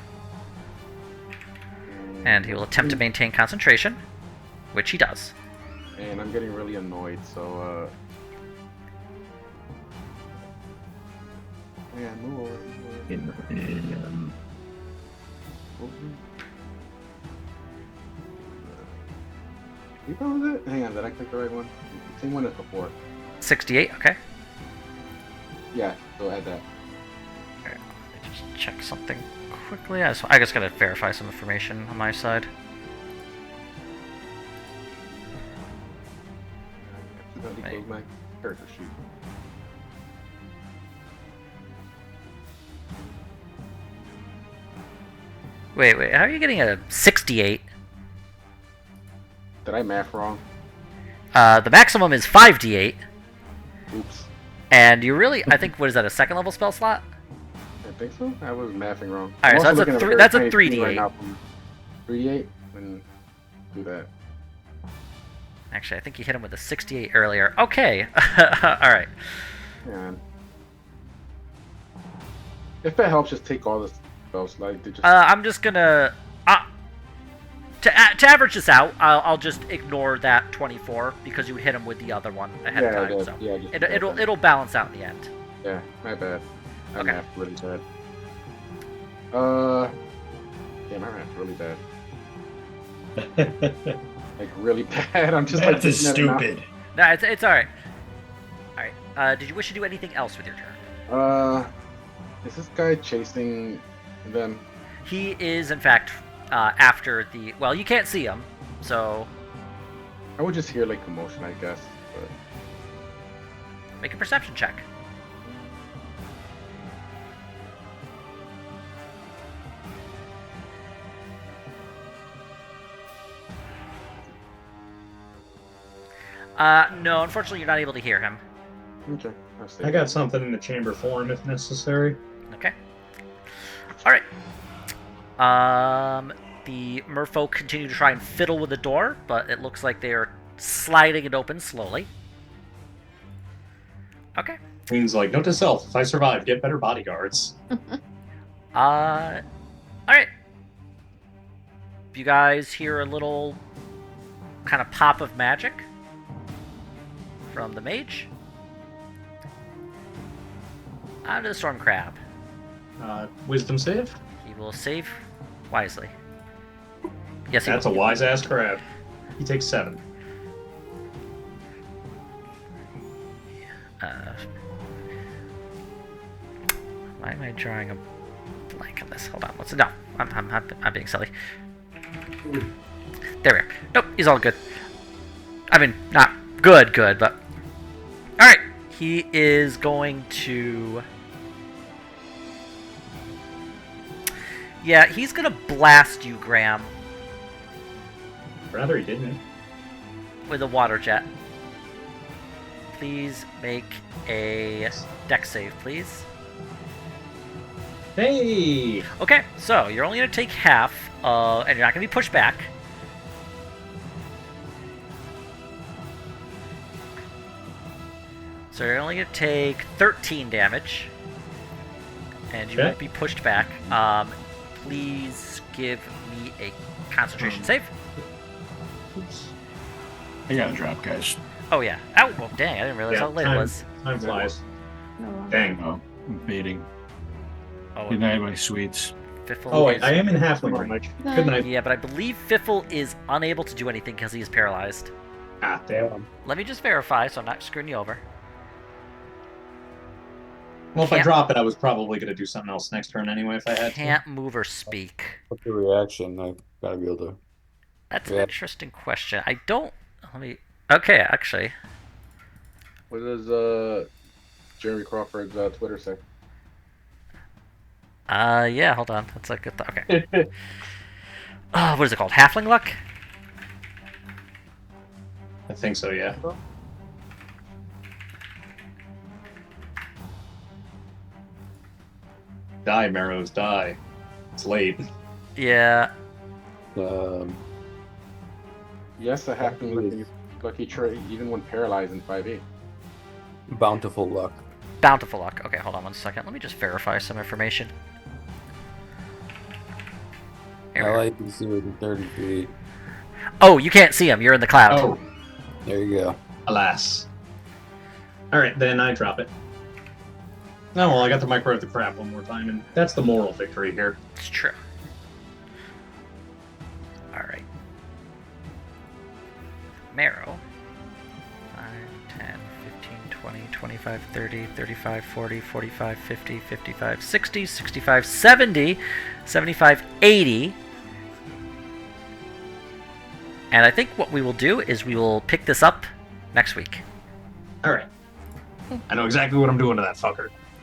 And he will attempt to maintain concentration. which he does. And I'm getting really annoyed, so yeah, move over. You go with it? Hang on, did I click the right one? Same one as before. 68. Okay. Yeah, so add that. Let me just check something quickly. I just gotta verify some information on my side. I accidentally closed my character sheet. Wait. How are you getting a 68? Did I math wrong? The maximum is 5d8. Oops. And you really, I think, what is that, a second level spell slot? I think so. I was mathing wrong. All right, I'm so also that's looking at that's a very tiny screen 3d8. right now from 3d8 and do that. Actually, I think you hit him with a 68 earlier. Okay. All right. Yeah. If that helps, just take all the spells. Like, they just... I'm just gonna to average this out. I'll just ignore that 24 because you hit him with the other one ahead of time. So yeah, just it'll balance out in the end. Yeah, my bad. I Okay. mathed really bad. Yeah, my math's really bad. Like really bad. I'm just That like is looking at it now. stupid. No, it's all right. All right. Did you wish to do anything else with your turn? Is this guy chasing them? He is, in fact, after the. Well, you can't see him, so I would just hear like commotion, I guess. But make a perception check. No, unfortunately, you're not able to hear him. okay, I'll stay. I got something in the chamber for him if necessary. Okay. All right. The merfolk continue to try and fiddle with the door, but it looks like they are sliding it open slowly. Okay. Queen's like, note to self: if I survive, get better bodyguards. All right. You guys hear a little kind of pop of magic from the mage. On to the storm crab. Wisdom save? He will save wisely. Yes, he That's a will. wise ass crab. He takes 7. Why am I drawing a blank on this? Hold on. What's it? No, I'm being silly. There we are. Nope, he's all good. I mean, not good, but all right. He is going to. Yeah, he's gonna blast you, Graham, Rather, he didn't. with a water jet. Please make a dex save, please. Hey! Okay, so you're only going to take half, and you're not going to be pushed back. So you're only going to take 13 damage, and you Okay. won't be pushed back. Please give me a concentration save. Oops. I gotta drop, guys. Oh, yeah. Oh, well, dang, I didn't realize Yeah, how late it was. Time flies. No. Dang. Oh, I'm baiting. Oh, Good night, my sweets. Fiffle Oh, wait, is- I am in halfling range. Good night. Yeah, but I believe Fiffle is unable to do anything because he is paralyzed. Ah, damn. Let me just verify so I'm not screwing you over. Well, if I Can't- drop it, I was probably going to do something else next turn anyway if I had to. Can't move or speak. What's the reaction? I gotta be able to. That's an Yeah. interesting question. I don't. Let me. Okay, actually. What does Jeremy Crawford's Twitter say? Yeah. Hold on. That's a good. Okay. What is it called? Halfling luck. I think so, yeah. Die, Marrows, die. It's late. Yeah. Yes, I have to lucky trait even when paralyzed in 5e. Bountiful luck. Bountiful luck. Okay, hold on one second. Let me just verify some information. Here we I go. like to see within 30 feet. Oh, you can't see him. You're in the cloud. Oh, There you go. alas. All right, then I drop it. Oh, well, I got to microwave the crap one more time, and that's the moral victory here. It's true. All right. Marrow. 5, 10, 15, 20, 25, 30, 35, 40, 45, 50, 55, 60, 65, 70, 75, 80. And I think what we will do is we will pick this up next week. All right. I know exactly what I'm doing to that fucker.